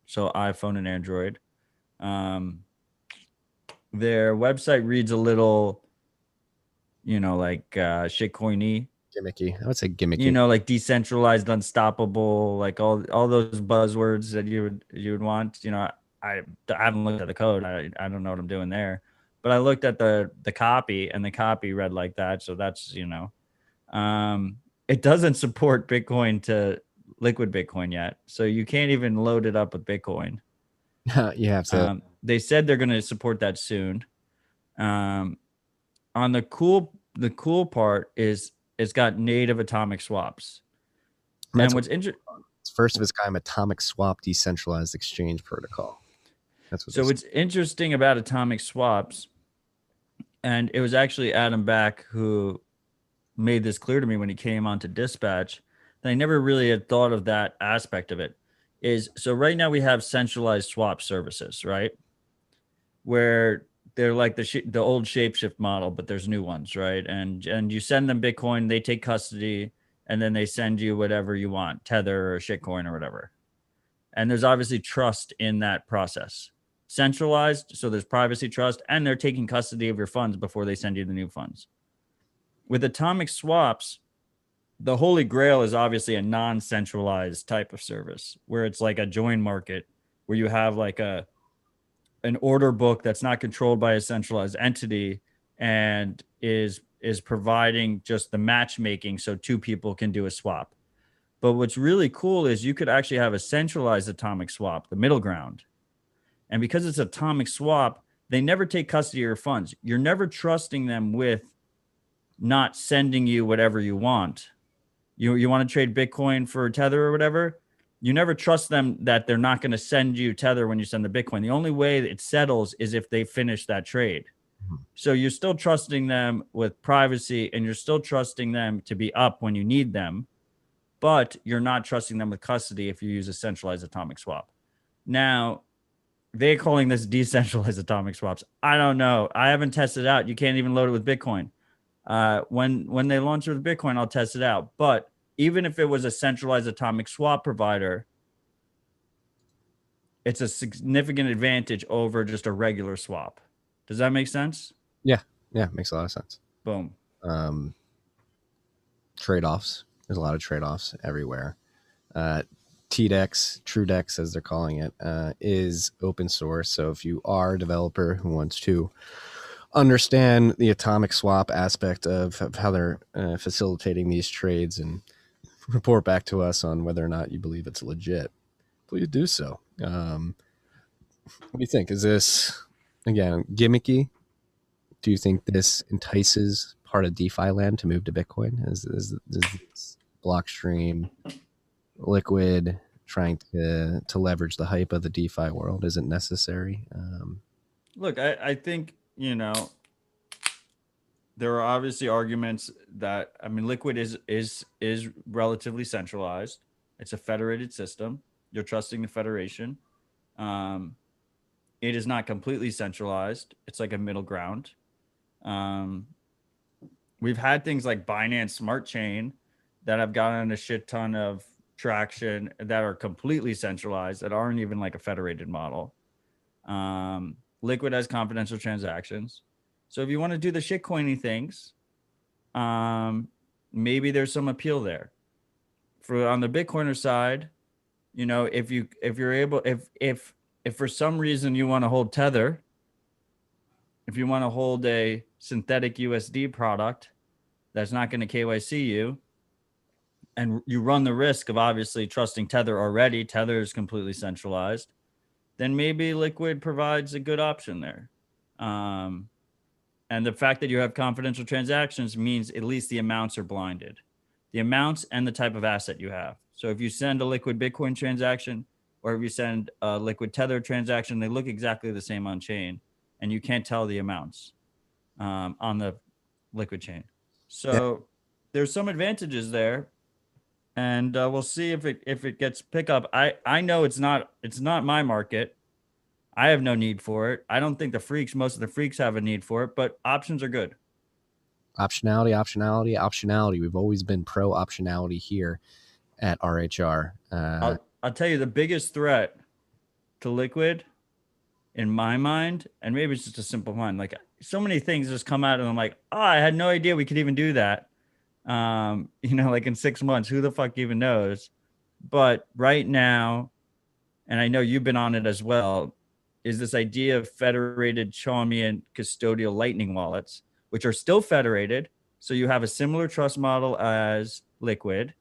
so iPhone and Android. Their website reads a little, like shitcoiny. Gimmicky. I would say gimmicky. Like decentralized, unstoppable, like all those buzzwords that you would want. I haven't looked at the code. I don't know what I'm doing there. But I looked at the copy, and the copy read like that. So that's, it doesn't support Bitcoin to Liquid Bitcoin yet. So you can't even load it up with Bitcoin. You have to. They said they're going to support that soon. On the cool part is it's got native atomic swaps. And what's interesting, it's first of its kind atomic swap decentralized exchange protocol. That's what. So what's interesting about atomic swaps, and it was actually Adam Back who made this clear to me when he came onto Dispatch, and I never really had thought of that aspect of it, is so right now we have centralized swap services, right? Where they're like the old shapeshift model, but there's new ones, right? And you send them Bitcoin, they take custody, and then they send you whatever you want, Tether or shitcoin or whatever. And there's obviously trust in that process. Centralized, so there's privacy, trust, and they're taking custody of your funds before they send you the new funds. With atomic swaps, the holy grail is obviously a non-centralized type of service where it's like a join market, where you have like an order book that's not controlled by a centralized entity and is providing just the matchmaking so two people can do a swap. But what's really cool is you could actually have a centralized atomic swap, the middle ground. And because it's atomic swap, they never take custody of your funds. You're never trusting them with not sending you whatever you want. You want to trade Bitcoin for Tether or whatever, you never trust them that they're not going to send you Tether when you send the Bitcoin. The only way it settles is if they finish that trade. So you're still trusting them with privacy, and you're still trusting them to be up when you need them, but you're not trusting them with custody if you use a centralized atomic swap. Now, they're calling this decentralized atomic swaps. I don't know. I haven't tested it out. You can't even load it with Bitcoin. When they launch it with Bitcoin, I'll test it out. But even if it was a centralized atomic swap provider, it's a significant advantage over just a regular swap. Does that make sense? Yeah, makes a lot of sense. Boom. Trade-offs. There's a lot of trade-offs everywhere. TDEX, TrueDex, as they're calling it, is open source. So if you are a developer who wants to understand the atomic swap aspect of how they're facilitating these trades and report back to us on whether or not you believe it's legit, please do so. What do you think? Is this, again, gimmicky? Do you think this entices part of DeFi land to move to Bitcoin? Is this Blockstream, Liquid trying to leverage the hype of the DeFi world? Is it necessary? Look, I think, there are obviously arguments that, Liquid is relatively centralized. It's a federated system. You're trusting the federation. It is not completely centralized. It's like a middle ground. We've had things like Binance Smart Chain that have gotten a shit ton of traction that are completely centralized, that aren't even like a federated model. Liquid has confidential transactions. So if you want to do the shitcoiny things, maybe there's some appeal there. For on the Bitcoiner side, if for some reason you want to hold Tether, if you want to hold a synthetic USD product that's not going to KYC you, and you run the risk of obviously trusting Tether already, Tether is completely centralized, then maybe Liquid provides a good option there. And the fact that you have confidential transactions means at least the amounts are blinded. The amounts and the type of asset you have. So if you send a Liquid Bitcoin transaction, or if you send a Liquid Tether transaction, they look exactly the same on chain, and you can't tell the amounts on the Liquid chain. So there's some advantages there, and we'll see if it gets pick up. I know it's not my market. I have no need for it. I don't think most of the freaks have a need for it, but options are good. Optionality. We've always been pro optionality here at RHR. I'll tell you the biggest threat to Liquid in my mind, and maybe it's just a simple mind, like so many things just come out and I'm like, oh, I had no idea we could even do that. Like in 6 months, who the fuck even knows? But right now, and I know you've been on it as well, is this idea of federated Chaumian custodial Lightning wallets, which are still federated. So you have a similar trust model as Liquid,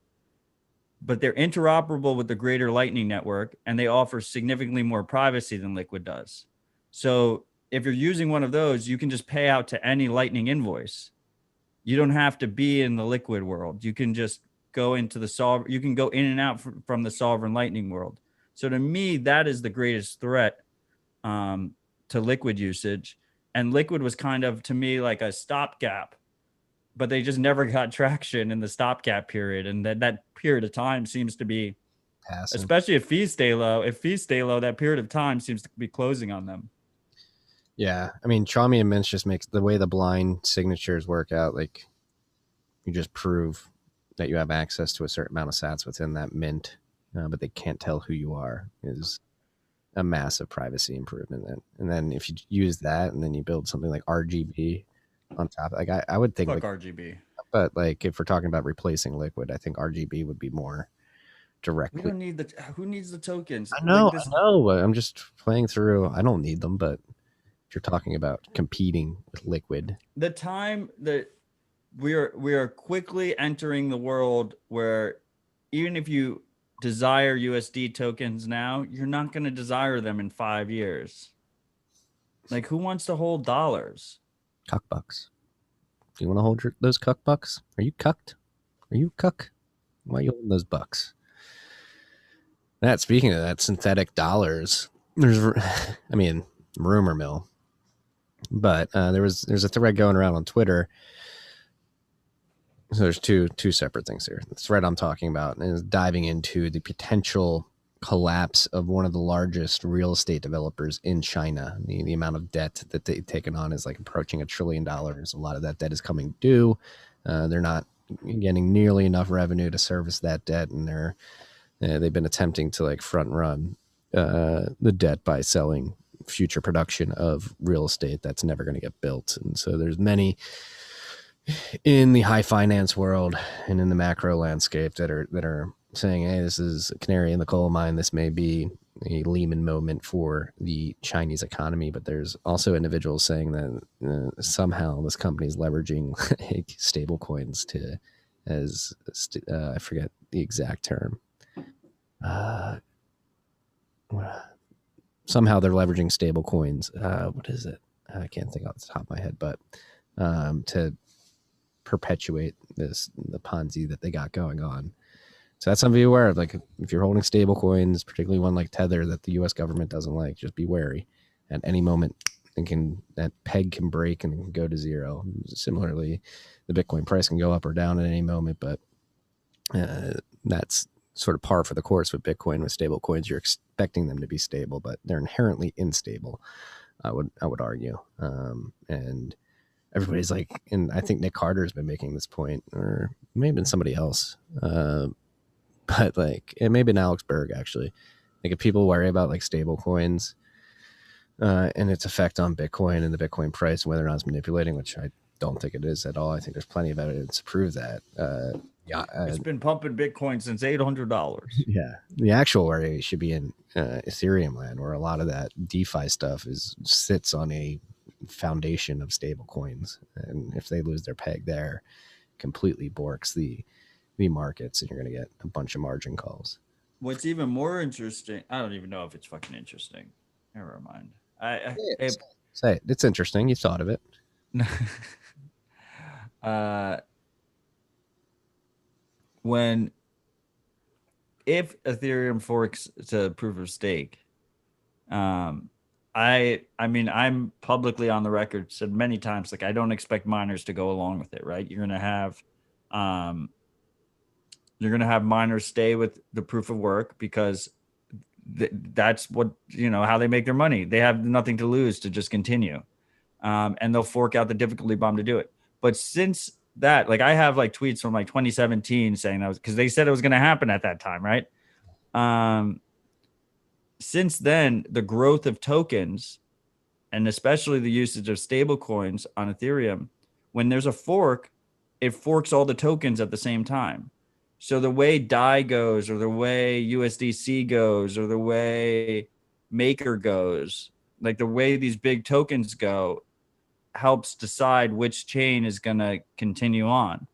but they're interoperable with the greater Lightning network, and they offer significantly more privacy than Liquid does. So if you're using one of those, you can just pay out to any Lightning invoice. You don't have to be in the Liquid world. You can just go into the you can go in and out from the sovereign Lightning world. So to me, that is the greatest threat to Liquid usage. And Liquid was kind of, to me, like a stopgap, but they just never got traction in the stopgap period. And that period of time seems to be passing. Especially if fees stay low. If fees stay low, that period of time seems to be closing on them. Yeah, I mean, Chaumy and Mintz just makes the way the blind signatures work out. Like, you just prove that you have access to a certain amount of sats within that mint, but they can't tell who you are. Is a massive privacy improvement. And then if you use that, and then you build something like RGB on top, like I would think, Fuck like, RGB. but like if we're talking about replacing liquid, I think RGB would be more directly. We don't need who needs the tokens? I know, Like this, I know. I'm just playing through. I don't need them, but if you're talking about competing with liquid, the time that we are quickly entering the world where even if you desire USD tokens now, you're not going to desire them in 5 years. Like, who wants to hold dollars? cuck bucks. Do you want to hold those cuck bucks? Are you cucked? Are you cuck? Why are you holding those bucks? That, speaking of that, synthetic dollars, there's, I mean, rumor mill, but there's a thread going around on Twitter. So there's two separate things here. The thread I'm talking about is diving into the potential collapse of one of the largest real estate developers in China. The amount of debt that they've taken on is like approaching $1 trillion. A lot of that debt is coming due. They're not getting nearly enough revenue to service that debt, and they've been attempting to like front run the debt by selling future production of real estate that's never going to get built. And so there's many in the high finance world and in the macro landscape that are saying, hey, this is a canary in the coal mine. This may be a Lehman moment for the Chinese economy. But there's also individuals saying that somehow this company is leveraging stable coins I forget the exact term. Somehow they're leveraging stable coins. What is it? I can't think off the top of my head, but to perpetuate the Ponzi that they got going on. So that's something to be aware of. Like, if you're holding stable coins, particularly one like Tether that the US government doesn't like, just be wary. At any moment, that peg can break and it can go to zero. Similarly, the Bitcoin price can go up or down at any moment, but that's sort of par for the course with Bitcoin. With stable coins, you're expecting them to be stable, but they're inherently unstable, I would argue. And everybody's like, and I think Nick Carter's been making this point, or maybe been somebody else, but like, it may have been Alex Berg actually. Like, if people worry about like stable coins and its effect on Bitcoin and the Bitcoin price and whether or not it's manipulating, which I don't think it is at all. I think there's plenty of evidence to prove that. It's been pumping Bitcoin since $800. Yeah, the actual worry should be in Ethereum land, where a lot of that DeFi stuff sits on a foundation of stable coins, and if they lose their peg there, completely borks the markets, and you're going to get a bunch of margin calls. What's even more interesting, I don't even know if it's fucking interesting. Never mind. Say it. It's interesting. You thought of it. If Ethereum forks to proof of stake, I mean, I'm publicly on the record said many times, like, I don't expect miners to go along with it, right? You're gonna have miners stay with the proof of work because that's what, how they make their money. They have nothing to lose to just continue, and they'll fork out the difficulty bomb to do it. But since that, like, I have like tweets from like 2017 saying that was because they said it was going to happen at that time, right? Since then, the growth of tokens, and especially the usage of stable coins on Ethereum, when there's a fork, it forks all the tokens at the same time. So the way DAI goes, or the way USDC goes, or the way Maker goes, like the way these big tokens go, helps decide which chain is going to continue on.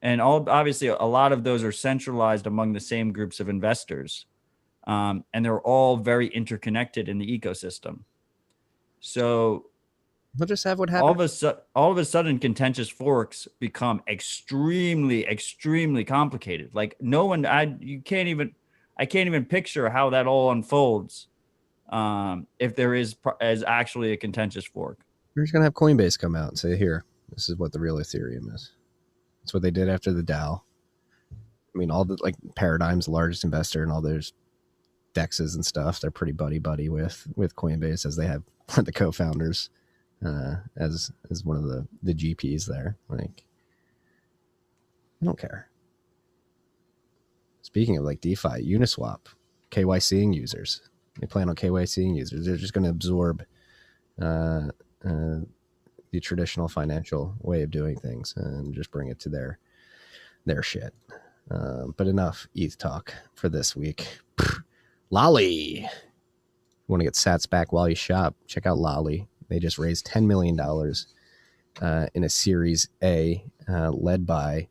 And obviously, a lot of those are centralized among the same groups of investors. And they're all very interconnected in the ecosystem. So we'll just have what happens. All of a sudden, contentious forks become extremely, extremely complicated. Like, I can't even picture how that all unfolds if there is actually a contentious fork. You're just gonna have Coinbase come out and say, "Here, this is what the real Ethereum is." That's what they did after the DAO. I mean, all the like Paradigm's the largest investor and all those DEXs and stuff. They're pretty buddy with Coinbase, as they have the co-founders as one of the GPs there. Like, I don't care. Speaking of like DeFi, Uniswap, KYCing users. They plan on KYCing users. They're just going to absorb the traditional financial way of doing things and just bring it to their shit. But enough ETH talk for this week. Lolly. Want to get sats back while you shop? Check out Lolly. They just raised $10 million in a Series A led by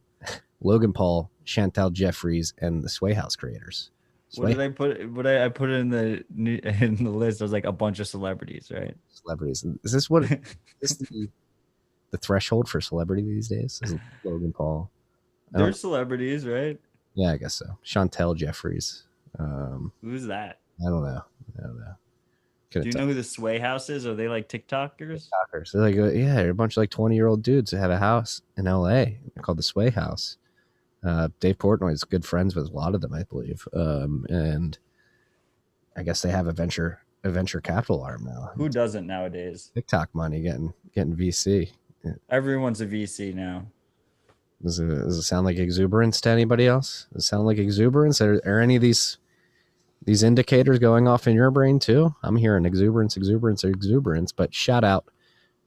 Logan Paul, Chantal Jeffries, and the Sway House creators. What did I put? What I put in the list? I was like a bunch of celebrities, right? Celebrities. Is this what? Is the threshold for celebrity these days? Is it Logan Paul? They're celebrities, right? Yeah, I guess so. Chantal Jeffries. Who's that? I don't know. Do you know who the Sway House is? Are they like TikTokers? TikTokers. They're like, yeah, they're a bunch of like 20-year-old dudes that have a house in LA. They're called the Sway House. Dave Portnoy is good friends with a lot of them, I believe. And I guess they have a venture capital arm now. Who doesn't nowadays? TikTok money getting VC. Everyone's a VC now. Does it sound like exuberance to anybody else? Does it sound like exuberance? Are any of these indicators going off in your brain too? I'm hearing exuberance. But shout out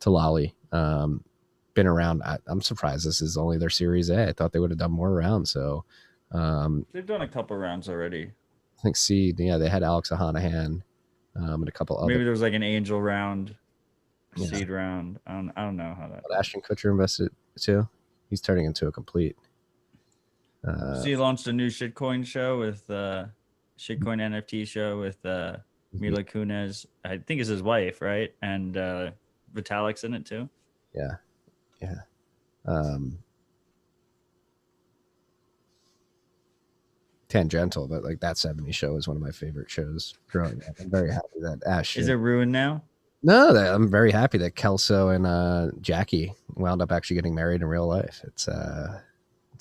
to Lolly. Been around. I'm surprised this is only their Series A. I thought they would have done more rounds. So they've done a couple rounds already. I think Seed. Yeah, they had Alex Ohanahan and a couple other. Maybe there was like an angel round, seed round. I don't know how that. Ashton Kutcher invested too. He's turning into a complete. So he launched a new shitcoin show with shitcoin NFT show with Mila Kunis. I think is his wife, right? And Vitalik's in it too. Yeah. Tangential, but like that 70 show is one of my favorite shows growing up. I'm very happy that Ash. Is it ruined now? No, I'm very happy that Kelso and Jackie wound up actually getting married in real life. It's a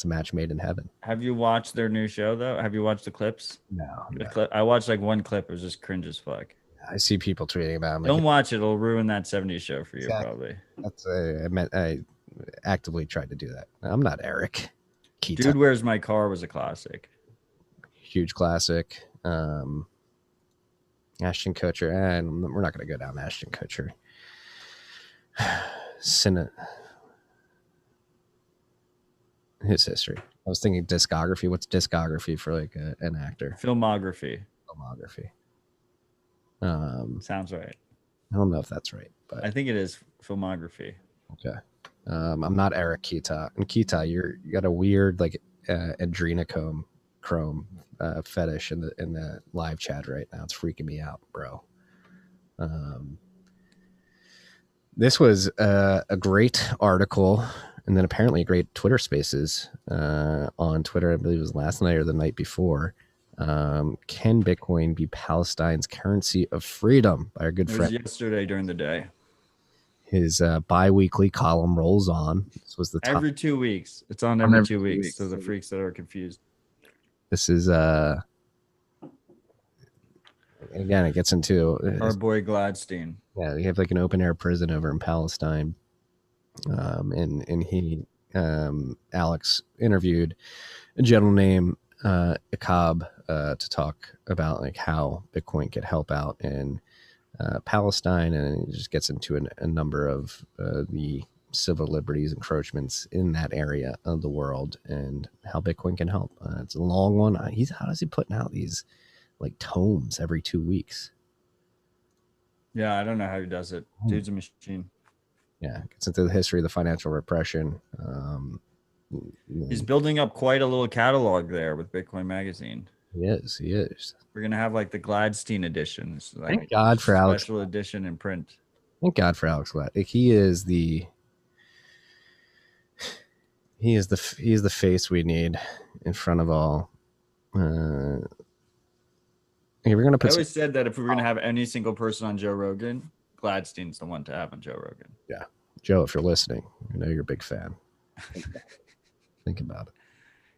match made in heaven. Have you watched their new show though? Have you watched the clips? No. I watched like one clip. It was just cringe as fuck. I see people tweeting about it. Don't watch it. It'll ruin that 70s show for you, probably. I actively tried to do that. I'm not Eric. Keaton. Dude, Where's My Car was a classic. Huge classic. Ashton Kutcher, and we're not going to go down Ashton Kutcher. His history. I was thinking discography. What's discography for like an actor? Filmography. Sounds right. I don't know if that's right, but I think it is filmography. Okay. I'm not Eric Kita. And Kita, you got a weird like adrenochrome fetish in the live chat right now. It's freaking me out, bro. This was a great article, and then apparently a great Twitter Spaces on Twitter. I believe it was last night or the night before. Can Bitcoin be Palestine's currency of freedom? By our good friend. It was yesterday during the day. His bi-weekly column rolls on. This was the top. Every 2 weeks. It's on every 2 weeks. So the freaks that are confused. This is again, it gets into our boy Gladstein. Yeah, they have like an open air prison over in Palestine. And he Alex interviewed a gentleman named Akab to talk about like how Bitcoin could help out in Palestine, and it just gets into a number of the civil liberties encroachments in that area of the world and how Bitcoin can help. It's a long one. How does he putting out these like tomes every 2 weeks? Yeah, I don't know how he does it. Dude's a machine. Yeah, gets into the history of the financial repression. He's building up quite a little catalog there with Bitcoin Magazine. He is. We're gonna have like the Gladstein editions. Like thank God for Alex. Special edition in print. Thank God for Alex Glad. He is the face we need in front of all. We're gonna put. I always said that if we were gonna have any single person on Joe Rogan, Gladstein's the one to have on Joe Rogan. Yeah, Joe, if you're listening, I know you're a big fan. Think about it.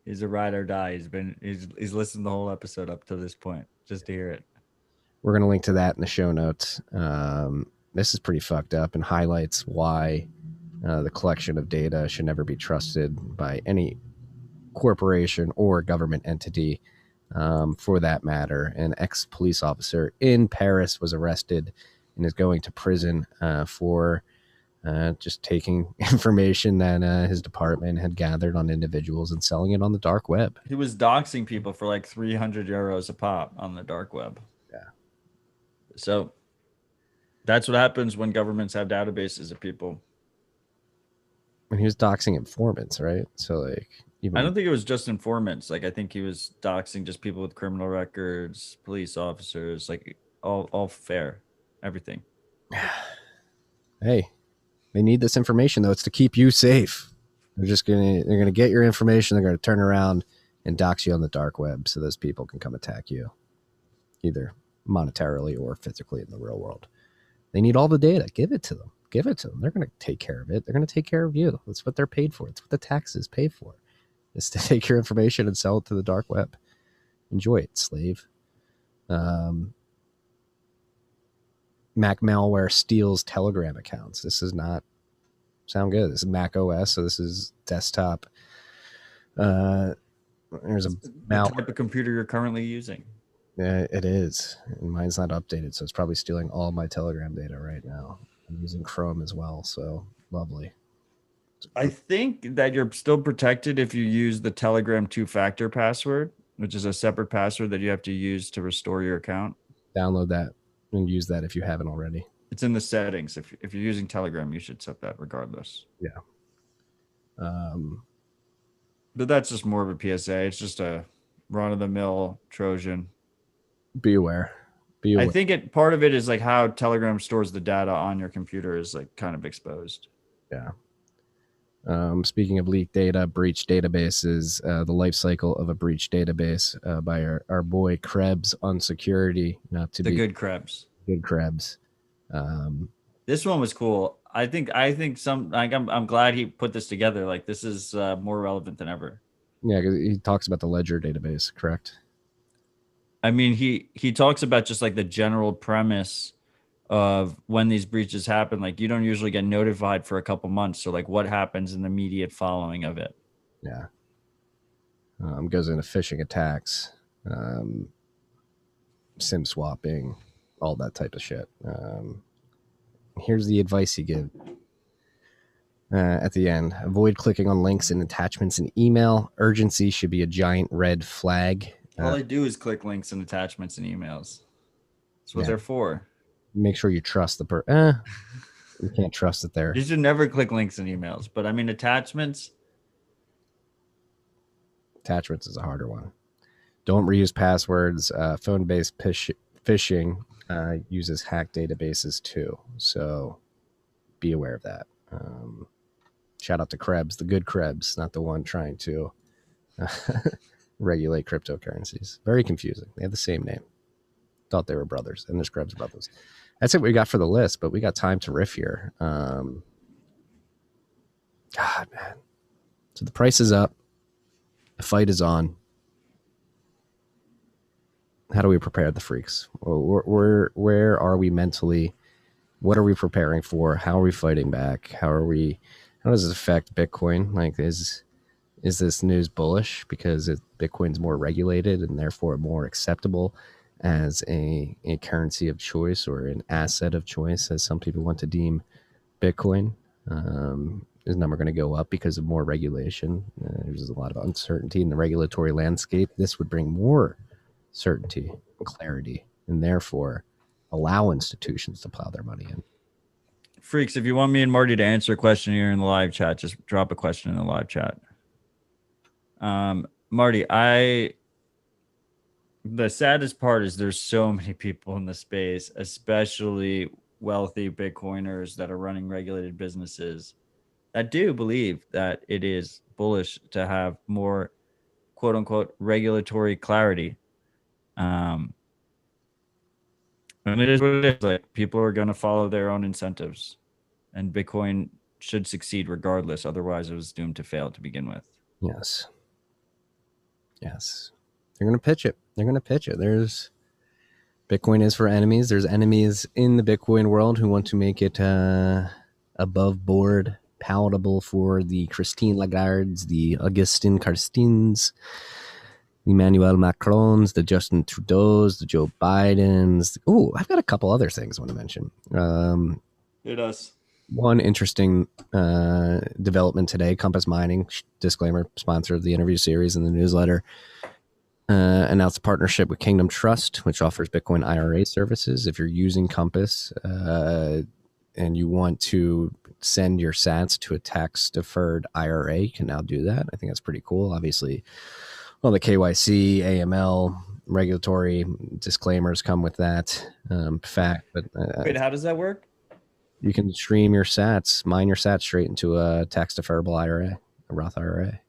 He's a ride or die. He's listened the whole episode up to this point just to hear it. We're gonna link to that in the show notes. this is pretty fucked up and highlights why the collection of data should never be trusted by any corporation or government entity, for that matter. An ex-police officer in Paris was arrested and is going to prison for just taking information that his department had gathered on individuals and selling it on the dark web. He was doxing people for like 300 euros a pop on the dark web. Yeah. So that's what happens when governments have databases of people. And he was doxing informants, right? So like, even I don't think it was just informants. Like I think he was doxing just people with criminal records, police officers, like all fair, everything. Hey, they need this information though. It's to keep you safe. They're gonna get your information. They're gonna turn around and dox you on the dark web so those people can come attack you, either monetarily or physically in the real world. They need all the data. Give it to them. Give it to them. They're gonna take care of it. They're gonna take care of you. That's what they're paid for. It's what the taxes pay for. Is to take your information and sell it to the dark web. Enjoy it, slave. Mac malware steals Telegram accounts. This does not sound good. This is Mac OS, so this is desktop. There's a The type of computer you're currently using. Yeah, it is. And mine's not updated, so it's probably stealing all my Telegram data right now. I'm using Chrome as well, so lovely. I think that you're still protected if you use the Telegram 2-factor password, which is a separate password that you have to use to restore your account. Download that and use that if you haven't already. It's in the settings. If you're using Telegram, you should set that regardless. Yeah. But that's just more of a PSA. It's just a run-of-the-mill Trojan. Be aware. Be aware. I think part of it is like how Telegram stores the data on your computer is like kind of exposed. Yeah. Speaking of leaked data, breached databases, the life cycle of a breached database by our boy Krebs on security, not to the be good Krebs. Good Krebs. This one was cool. I think I'm glad he put this together. Like this is more relevant than ever. Yeah, because he talks about the Ledger database, correct? I mean, he talks about just like the general premise of when these breaches happen. Like you don't usually get notified for a couple months. So like what happens in the immediate following of it? Yeah. Goes into phishing attacks, SIM swapping, all that type of shit. Here's the advice he gives at the end. Avoid clicking on links and attachments in email. Urgency should be a giant red flag. All I do is click links and attachments and emails. That's what they're for. Make sure you trust the you can't trust it there. You should never click links and emails. But I mean, attachments is a harder one. Don't reuse passwords. Phone-based phishing uses hacked databases too. So be aware of that. Shout out to Krebs, the good Krebs, not the one trying to regulate cryptocurrencies. Very confusing. They have the same name. Thought they were brothers, and there's Krebs brothers. That's it we got for the list, but we got time to riff here. God, man. So the price is up. The fight is on. How do we prepare the freaks? Where are we mentally? What are we preparing for? How are we fighting back? How does it affect Bitcoin? Like, is this news bullish because Bitcoin's more regulated and therefore more acceptable as a currency of choice or an asset of choice, as some people want to deem Bitcoin? Is number going to go up because of more regulation? There's a lot of uncertainty in the regulatory landscape. This would bring more certainty and clarity, and therefore allow institutions to plow their money in. Freaks, if you want me and Marty to answer a question here in the live chat, just drop a question in the live chat. Marty, the saddest part is there's so many people in the space, especially wealthy Bitcoiners that are running regulated businesses, that do believe that it is bullish to have more quote unquote regulatory clarity. And it is what it is. Like, people are going to follow their own incentives, and Bitcoin should succeed regardless. Otherwise, it was doomed to fail to begin with. Yes. They're going to pitch it. There's Bitcoin is for enemies. There's enemies in the Bitcoin world who want to make it above board, palatable for the Christine Lagardes, the Augustin Carstins, the Emmanuel Macrons, the Justin Trudeaus, the Joe Bidens. Oh, I've got a couple other things I want to mention. It us. One interesting development today, Compass Mining, disclaimer, sponsor of the interview series and the newsletter, announced a partnership with Kingdom Trust, which offers Bitcoin IRA services. If you're using Compass and you want to send your sats to a tax-deferred IRA, you can now do that. I think that's pretty cool. Obviously, all the KYC, AML, regulatory disclaimers come with that fact. But Wait, how does that work? You can stream your sats, mine your sats straight into a tax-deferable IRA, a Roth IRA.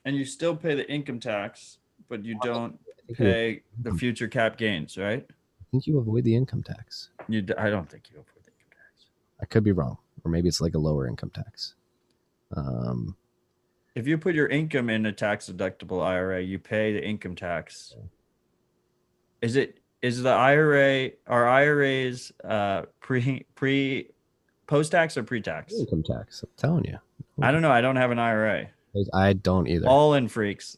And you still pay the income tax, but you don't pay the future cap gains, right? I think you avoid the income tax. I don't think you avoid the income tax. I could be wrong, or maybe it's like a lower income tax. If you put your income in a tax-deductible IRA, you pay the income tax. Is the IRA, are IRAs post-tax or pre-tax? Income tax, I'm telling you. I don't know. I don't have an IRA. I don't either. All in, freaks.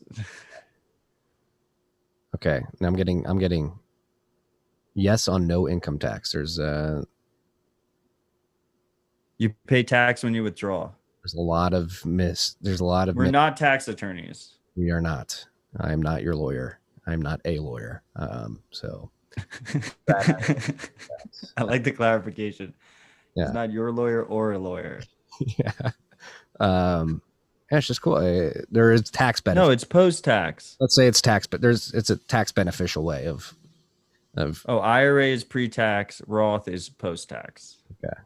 Okay, now I'm getting yes on no income tax. There's you pay tax when you withdraw. There's a lot of We're not tax attorneys. We are not. I am not your lawyer. I'm not a lawyer. So I like the clarification. Yeah. It's not your lawyer or a lawyer. Yeah. It's just cool. There is tax benefit. No, it's post-tax. Let's say it's tax, but it's a tax beneficial way of. IRA is pre-tax. Roth is post-tax. Okay.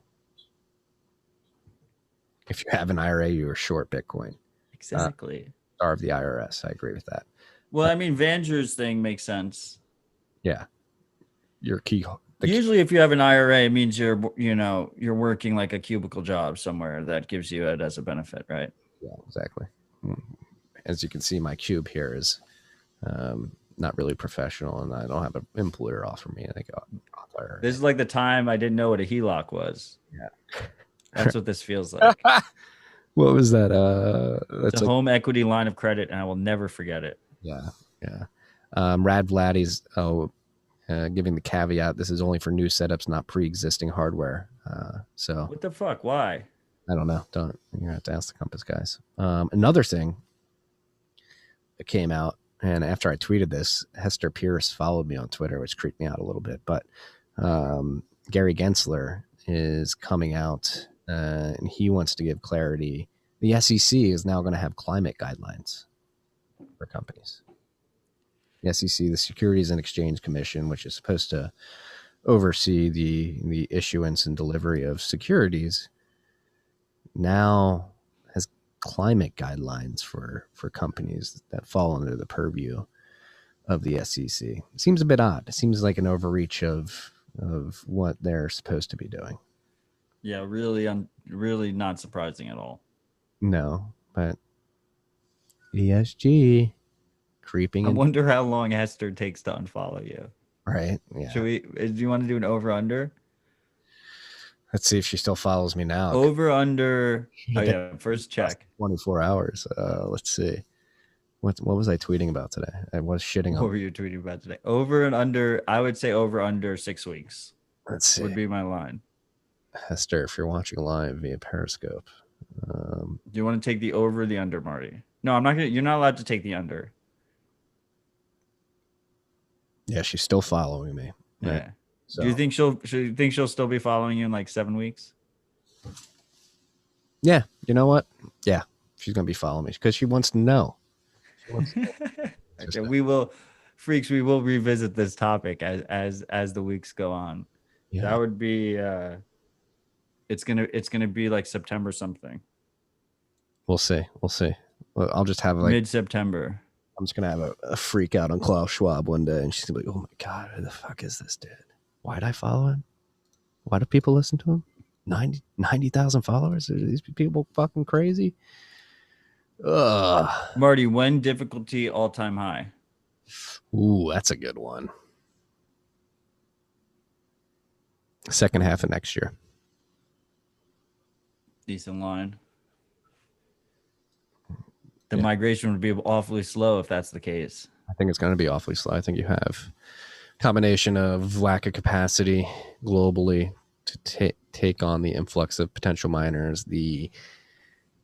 If you have an IRA, you are short Bitcoin. Exactly. Starve the IRS. I agree with that. Well, I mean, Vanger's thing makes sense. Yeah. Your key. Usually if you have an IRA, it means you're working like a cubicle job somewhere that gives you it as a benefit, right? Yeah, exactly. As you can see, my cube here is not really professional, and I don't have an employer offer me. This is like the time I didn't know what a HELOC was. Yeah. That's what this feels like. What was that? It's a home equity line of credit, and I will never forget it. Yeah, yeah. Rad Vladdy's giving the caveat: this is only for new setups, not pre-existing hardware. So what the fuck? Why? I don't know. You're gonna have to ask the Compass guys. Another thing that came out, and after I tweeted this, Hester Pierce followed me on Twitter, which creeped me out a little bit. But Gary Gensler is coming out, and he wants to give clarity. The SEC is now going to have climate guidelines for companies. The SEC, the Securities and Exchange Commission, which is supposed to oversee the issuance and delivery of securities, now has climate guidelines for companies that fall under the purview of the SEC. It seems a bit odd. It seems like an overreach of what they're supposed to be doing. Yeah, really not surprising at all. No, but ESG creeping. I wonder how long Hester takes to unfollow you. Right. Yeah. Do you want to do an over-under? Let's see if she still follows me now. Over-under. Oh, yeah. First check. 24 hours. Let's see. What was I tweeting about today? I was shitting on. What were you tweeting about today? Over and under. I would say over-under 6 weeks. Let's see. Would be my line. Hester, if you're watching live via Periscope. Do you want to take the over or the under, Marty? No, I'm not going to. You're not allowed to take the under. Yeah, she's still following me. Right? Yeah. So, do you think she'll still be following you in like 7 weeks? Yeah. You know what? Yeah. She's going to be following me because she wants to know. Okay, we will revisit this topic as the weeks go on. Yeah. That would be it's gonna be like September something. We'll see. Well, I'll just have like mid-September. I'm just gonna have a freak out on Klaus Schwab one day, and she's gonna be like, "Oh my god, who the fuck is this dude? Why did I follow him? Why do people listen to him? 90,000 followers? Are these people fucking crazy?" Ugh. Marty, when difficulty all-time high? Ooh, that's a good one. second half of next year. Decent line. The migration would be awfully slow if that's the case. I think it's going to be awfully slow. I think you have a combination of lack of capacity globally to take on the influx of potential miners, the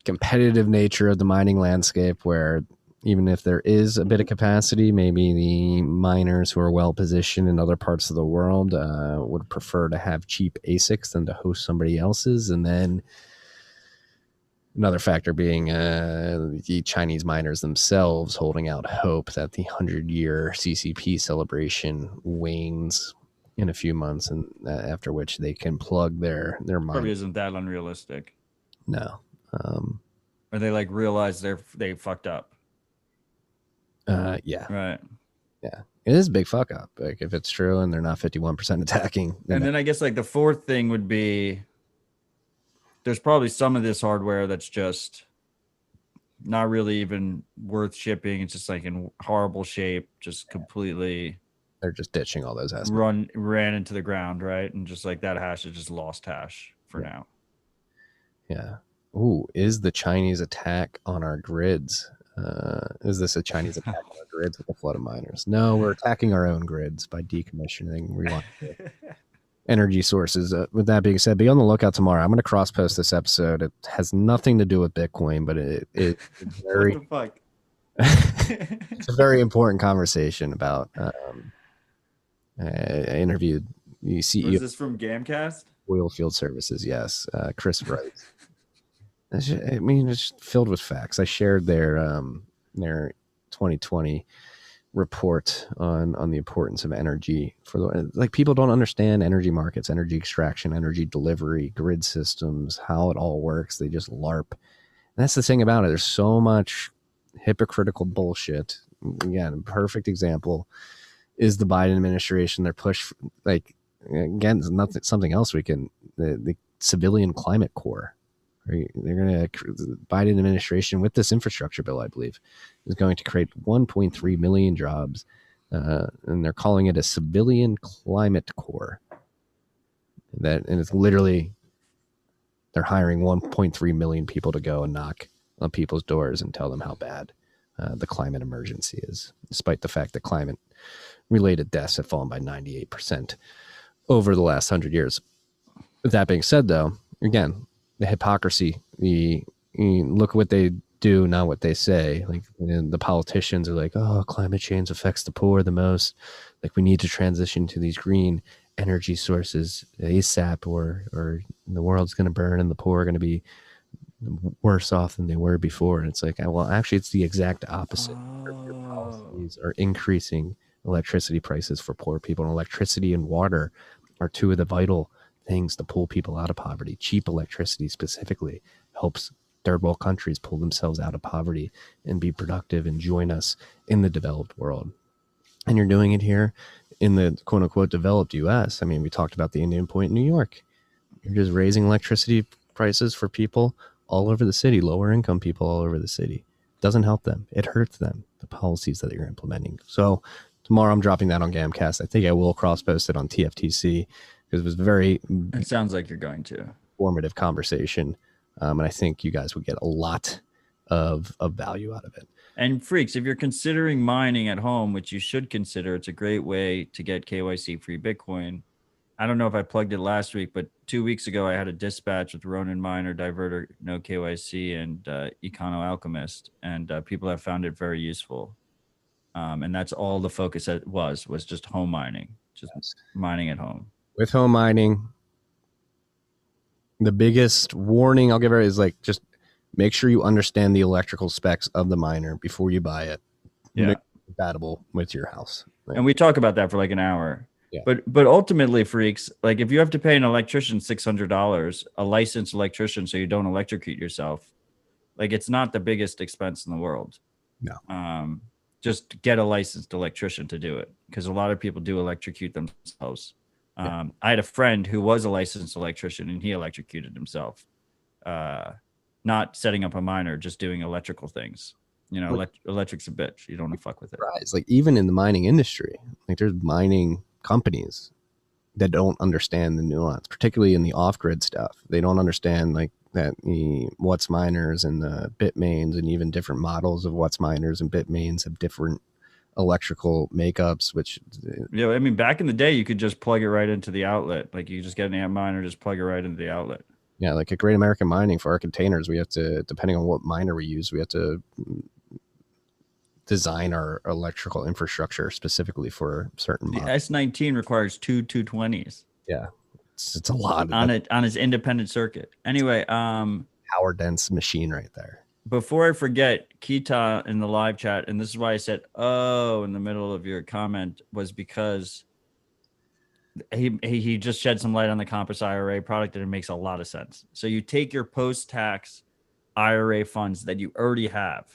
competitive nature of the mining landscape, where even if there is a bit of capacity, maybe the miners who are well positioned in other parts of the world would prefer to have cheap ASICs than to host somebody else's. And then another factor being the Chinese miners themselves holding out hope that the 100-year CCP celebration wanes in a few months, and after which they can plug their mine. Probably isn't that unrealistic. No. Or they like realize they fucked up. Yeah. Right. Yeah. It is a big fuck up. Like if it's true and they're not 51% attacking. And then I guess like the fourth thing would be there's probably some of this hardware that's just not really even worth shipping. It's just like in horrible shape, just completely. They're just ditching all those assets. Ran into the ground, right? And just like that hash is just lost hash for now. Yeah. Ooh, is the Chinese attack on our grids? Is this a Chinese attack on our grids with the flood of miners? No, we're attacking our own grids by decommissioning. We want energy sources. With that being said, be on the lookout tomorrow. I'm going to cross post this episode. It has nothing to do with Bitcoin, but it's very, what the fuck? it's a very important conversation about. I interviewed the CEO. Is this from Gamcast? Oil Field Services, yes. Chris Wright. I mean, it's filled with facts. I shared their 2020 report on the importance of energy for like people don't understand energy markets, energy extraction, energy delivery, grid systems, how it all works. They just LARP. And that's the thing about it. There's so much hypocritical bullshit. Again, perfect example is the Biden administration. Their push, like again, nothing. Something else we can the civilian climate core. Right? They're going to the Biden administration with this infrastructure bill, I believe, is going to create 1.3 million jobs, and they're calling it a civilian climate corps. And it's literally they're hiring 1.3 million people to go and knock on people's doors and tell them how bad the climate emergency is, despite the fact that climate-related deaths have fallen by 98% over the last 100 years. With that being said, though, again, the hypocrisy, look at what they do, not what they say. Like the politicians are like, oh, climate change affects the poor the most. Like we need to transition to these green energy sources ASAP or the world's going to burn and the poor are going to be worse off than they were before. And it's like, well, actually it's the exact opposite. Your policies are increasing electricity prices for poor people, and electricity and water are two of the vital things to pull people out of poverty. Cheap electricity specifically helps third world countries pull themselves out of poverty and be productive and join us in the developed world. And you're doing it here in the quote unquote developed US. I mean, we talked about the Indian Point in New York. You're just raising electricity prices for people all over the city, lower income people all over the city. Doesn't help them. It hurts them, the policies that you're implementing. So tomorrow I'm dropping that on Gamcast. I think I will cross post it on TFTC. Because it was very. It sounds like you're going to. Formative conversation, and I think you guys would get a lot of value out of it. And freaks, if you're considering mining at home, which you should consider, it's a great way to get KYC free Bitcoin. I don't know if I plugged it last week, but 2 weeks ago I had a dispatch with Ronin Miner, Diverter, No KYC, and Econo Alchemist, and people have found it very useful. And that's all the focus was just home mining, just mining at home. With home mining, the biggest warning I'll give her is like just make sure you understand the electrical specs of the miner before you buy it. Yeah, make it compatible with your house. Right? And we talk about that for like an hour. Yeah. But ultimately, freaks, like if you have to pay an electrician $600, a licensed electrician, so you don't electrocute yourself, like it's not the biggest expense in the world. No. Just get a licensed electrician to do it, because a lot of people do electrocute themselves. I had a friend who was a licensed electrician and he electrocuted himself, not setting up a miner, just doing electrical things. You know, electric's a bitch. You don't want to fuck with it. Like even in the mining industry, like there's mining companies that don't understand the nuance, particularly in the off-grid stuff. They don't understand like that the what's miners and the Bitmains and even different models of what's miners and Bitmains have different electrical makeups, which Yeah, I mean, back in the day, you could just plug it right into the outlet. Like you could just get an amp miner, just plug it right into the outlet. yeah, like at Great American Mining for our containers, we have to, depending on what miner we use, we have to design our electrical infrastructure specifically for certain The models. S19 requires two 220s. Yeah, it's a lot on it on its independent circuit. Anyway, power dense machine right there. Before I forget, Kita in the live chat, and this is why I said "oh" in the middle of your comment, was because he just shed some light on the Compass IRA product, and it makes a lot of sense. So you take your post-tax IRA funds that you already have,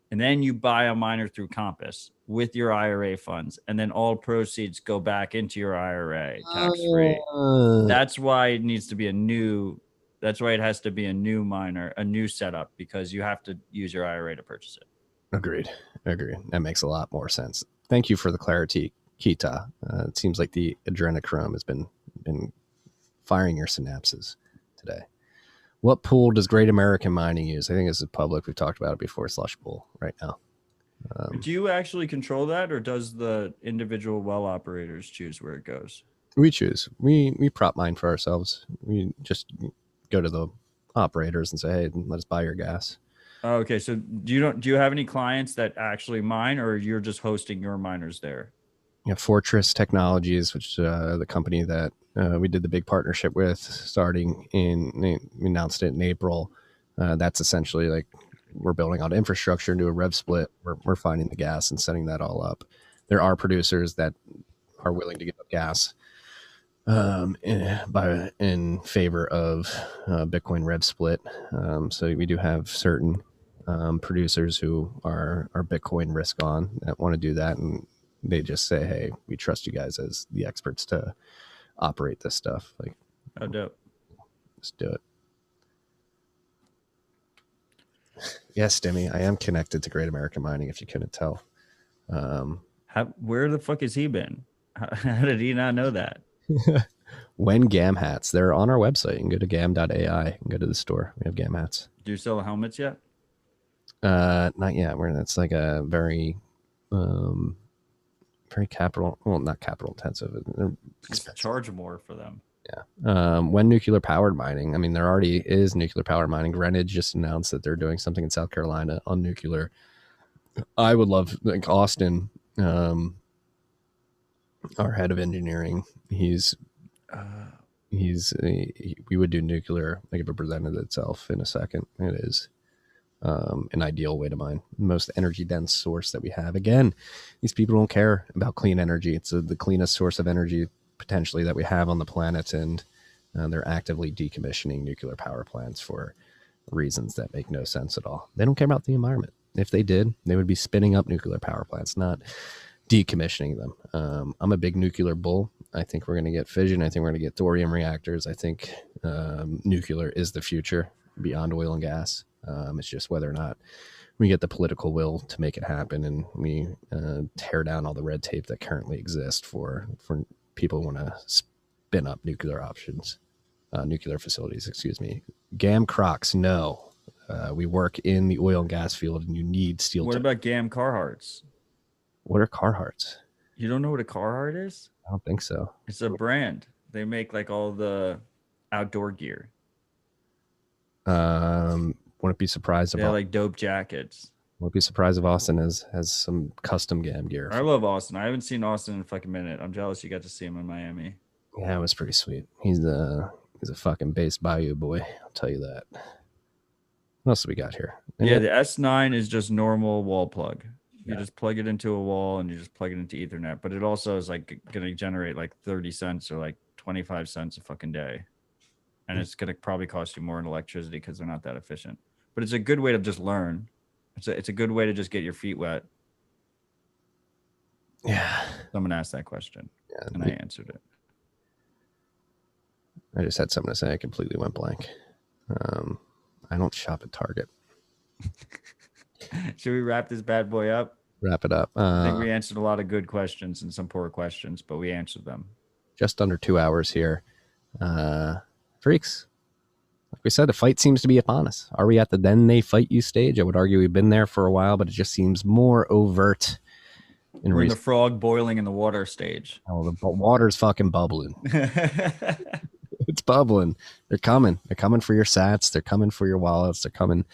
and then you buy a miner through Compass with your IRA funds, and then all proceeds go back into your IRA tax-free. That's why it needs to be a new. That's why it has to be a new miner, a new setup, because you have to use your IRA to purchase it. Agreed. That makes a lot more sense. Thank you for the clarity, Kita. It seems like the adrenochrome has been firing your synapses today. What pool does Great American Mining use? I think this is public. We've talked about it before. Slush pool right now. Do you actually control that, or does the individual well operators choose where it goes? We choose. We prop mine for ourselves. We just go to the operators and say, hey, let us buy your gas. Okay, so do you have any clients that actually mine, or you're just hosting your miners there? Yeah, Fortress Technologies, which the company that we did the big partnership with, starting we announced it in April. That's essentially like we're building out infrastructure into a rev split. We're finding the gas and setting that all up. There are producers that are willing to give up gas in favor of Bitcoin rev split. So we do have certain producers who are Bitcoin risk on that want to do that, and they just say, hey, we trust you guys as the experts to operate this stuff. Like, oh, dope. Let's do it. Yes, Demi, I am connected to Great American Mining, if you couldn't tell. Where the fuck has he been? How did he not know that? When GAM hats, they're on our website. You can go to gam.ai and go to the store. We have GAM hats. Do you sell helmets yet? Not yet. It's like a very very not capital intensive. They're expensive. Charge more for them. Yeah. When nuclear powered mining, I mean, there already is nuclear powered mining. Greenwich just announced that they're doing something in South Carolina on nuclear. I would love, like Austin, our head of engineering, we would do nuclear, like if it presented itself in a second. It is an ideal way to mine. The most energy dense source that we have. Again, these people don't care about clean energy. It's the cleanest source of energy potentially that we have on the planet, and they're actively decommissioning nuclear power plants for reasons that make no sense at all. They don't care about the environment. If they did, they would be spinning up nuclear power plants, not decommissioning them. I'm a big nuclear bull. I think we're going to get fission. I think we're going to get thorium reactors. I think nuclear is the future beyond oil and gas. It's just whether or not we get the political will to make it happen, and we tear down all the red tape that currently exists for people who want to spin up nuclear facilities, excuse me. GAM Crocs, no. We work in the oil and gas field, and you need steel. What about GAM Carhartts? What are Carhartts? You don't know what a Carhartt is? I don't think so. It's a brand. They make like all the outdoor gear. Wouldn't be surprised about like dope jackets. Wouldn't be surprised if Austin has some custom GAM gear. I love Austin. I haven't seen Austin in a fucking minute. I'm jealous you got to see him in Miami. Yeah, it was pretty sweet. He's a fucking base Bayou boy. I'll tell you that. What else do we got here? Yeah, the S9 is just normal wall plug. You just plug it into a wall and you just plug it into Ethernet. But it also is like going to generate like 30 cents or like 25 cents a fucking day. And it's going to probably cost you more in electricity because they're not that efficient. But it's a good way to just learn. It's a good way to just get your feet wet. Yeah. Someone asked that question, and I answered it. I just had something to say. I completely went blank. I don't shop at Target. Should we wrap this bad boy up? Wrap it up. I think we answered a lot of good questions and some poor questions, but we answered them. just under 2 hours here. Freaks, like we said, the fight seems to be upon us. Are we at the then they fight you stage? I would argue we've been there for a while, but it just seems more overt. We're in the frog boiling in the water stage. Oh, the water's fucking bubbling. It's bubbling. They're coming. They're coming for your sats. They're coming for your wallets. They're coming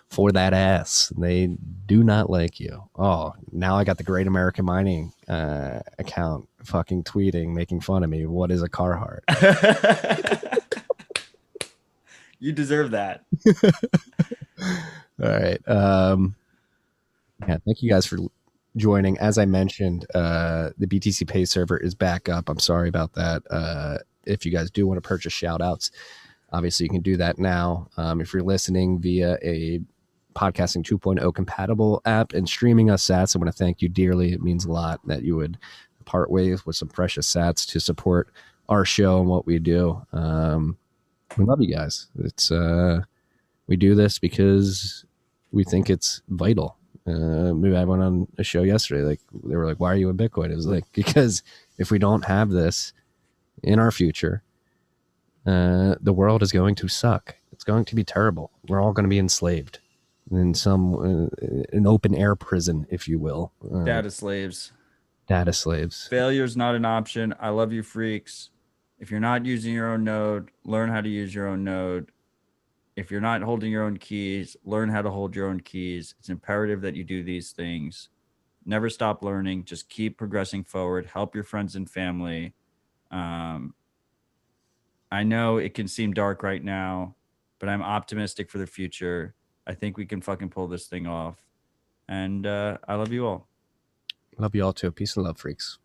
for that ass. They do not like you. Oh, now I got the Great American Mining account fucking tweeting, making fun of me. What is a Carhartt? You deserve that. All right. Yeah, thank you guys for joining. As I mentioned, the BTC Pay server is back up. I'm sorry about that. If you guys do want to purchase shout outs, obviously you can do that now. If you're listening via a Podcasting 2.0 compatible app and streaming us sats, I want to thank you dearly. It means a lot that you would part ways with some precious sats to support our show and what we do. We love you guys. It's we do this because we think it's vital. Maybe I went on a show yesterday. Like they were like, "Why are you in Bitcoin?" It was like, because if we don't have this in our future, the world is going to suck. It's going to be terrible. We're all going to be enslaved in some an open air prison, if you will. Data slaves. Data slaves. Failure is not an option. I love you, freaks. If you're not using your own node, learn how to use your own node. If you're not holding your own keys, learn how to hold your own keys. It's imperative that you do these things. Never stop learning. Just keep progressing forward. Help your friends and family. I know it can seem dark right now, but I'm optimistic for the future. I think we can fucking pull this thing off. And I love you all. Love you all too. Peace and love, freaks.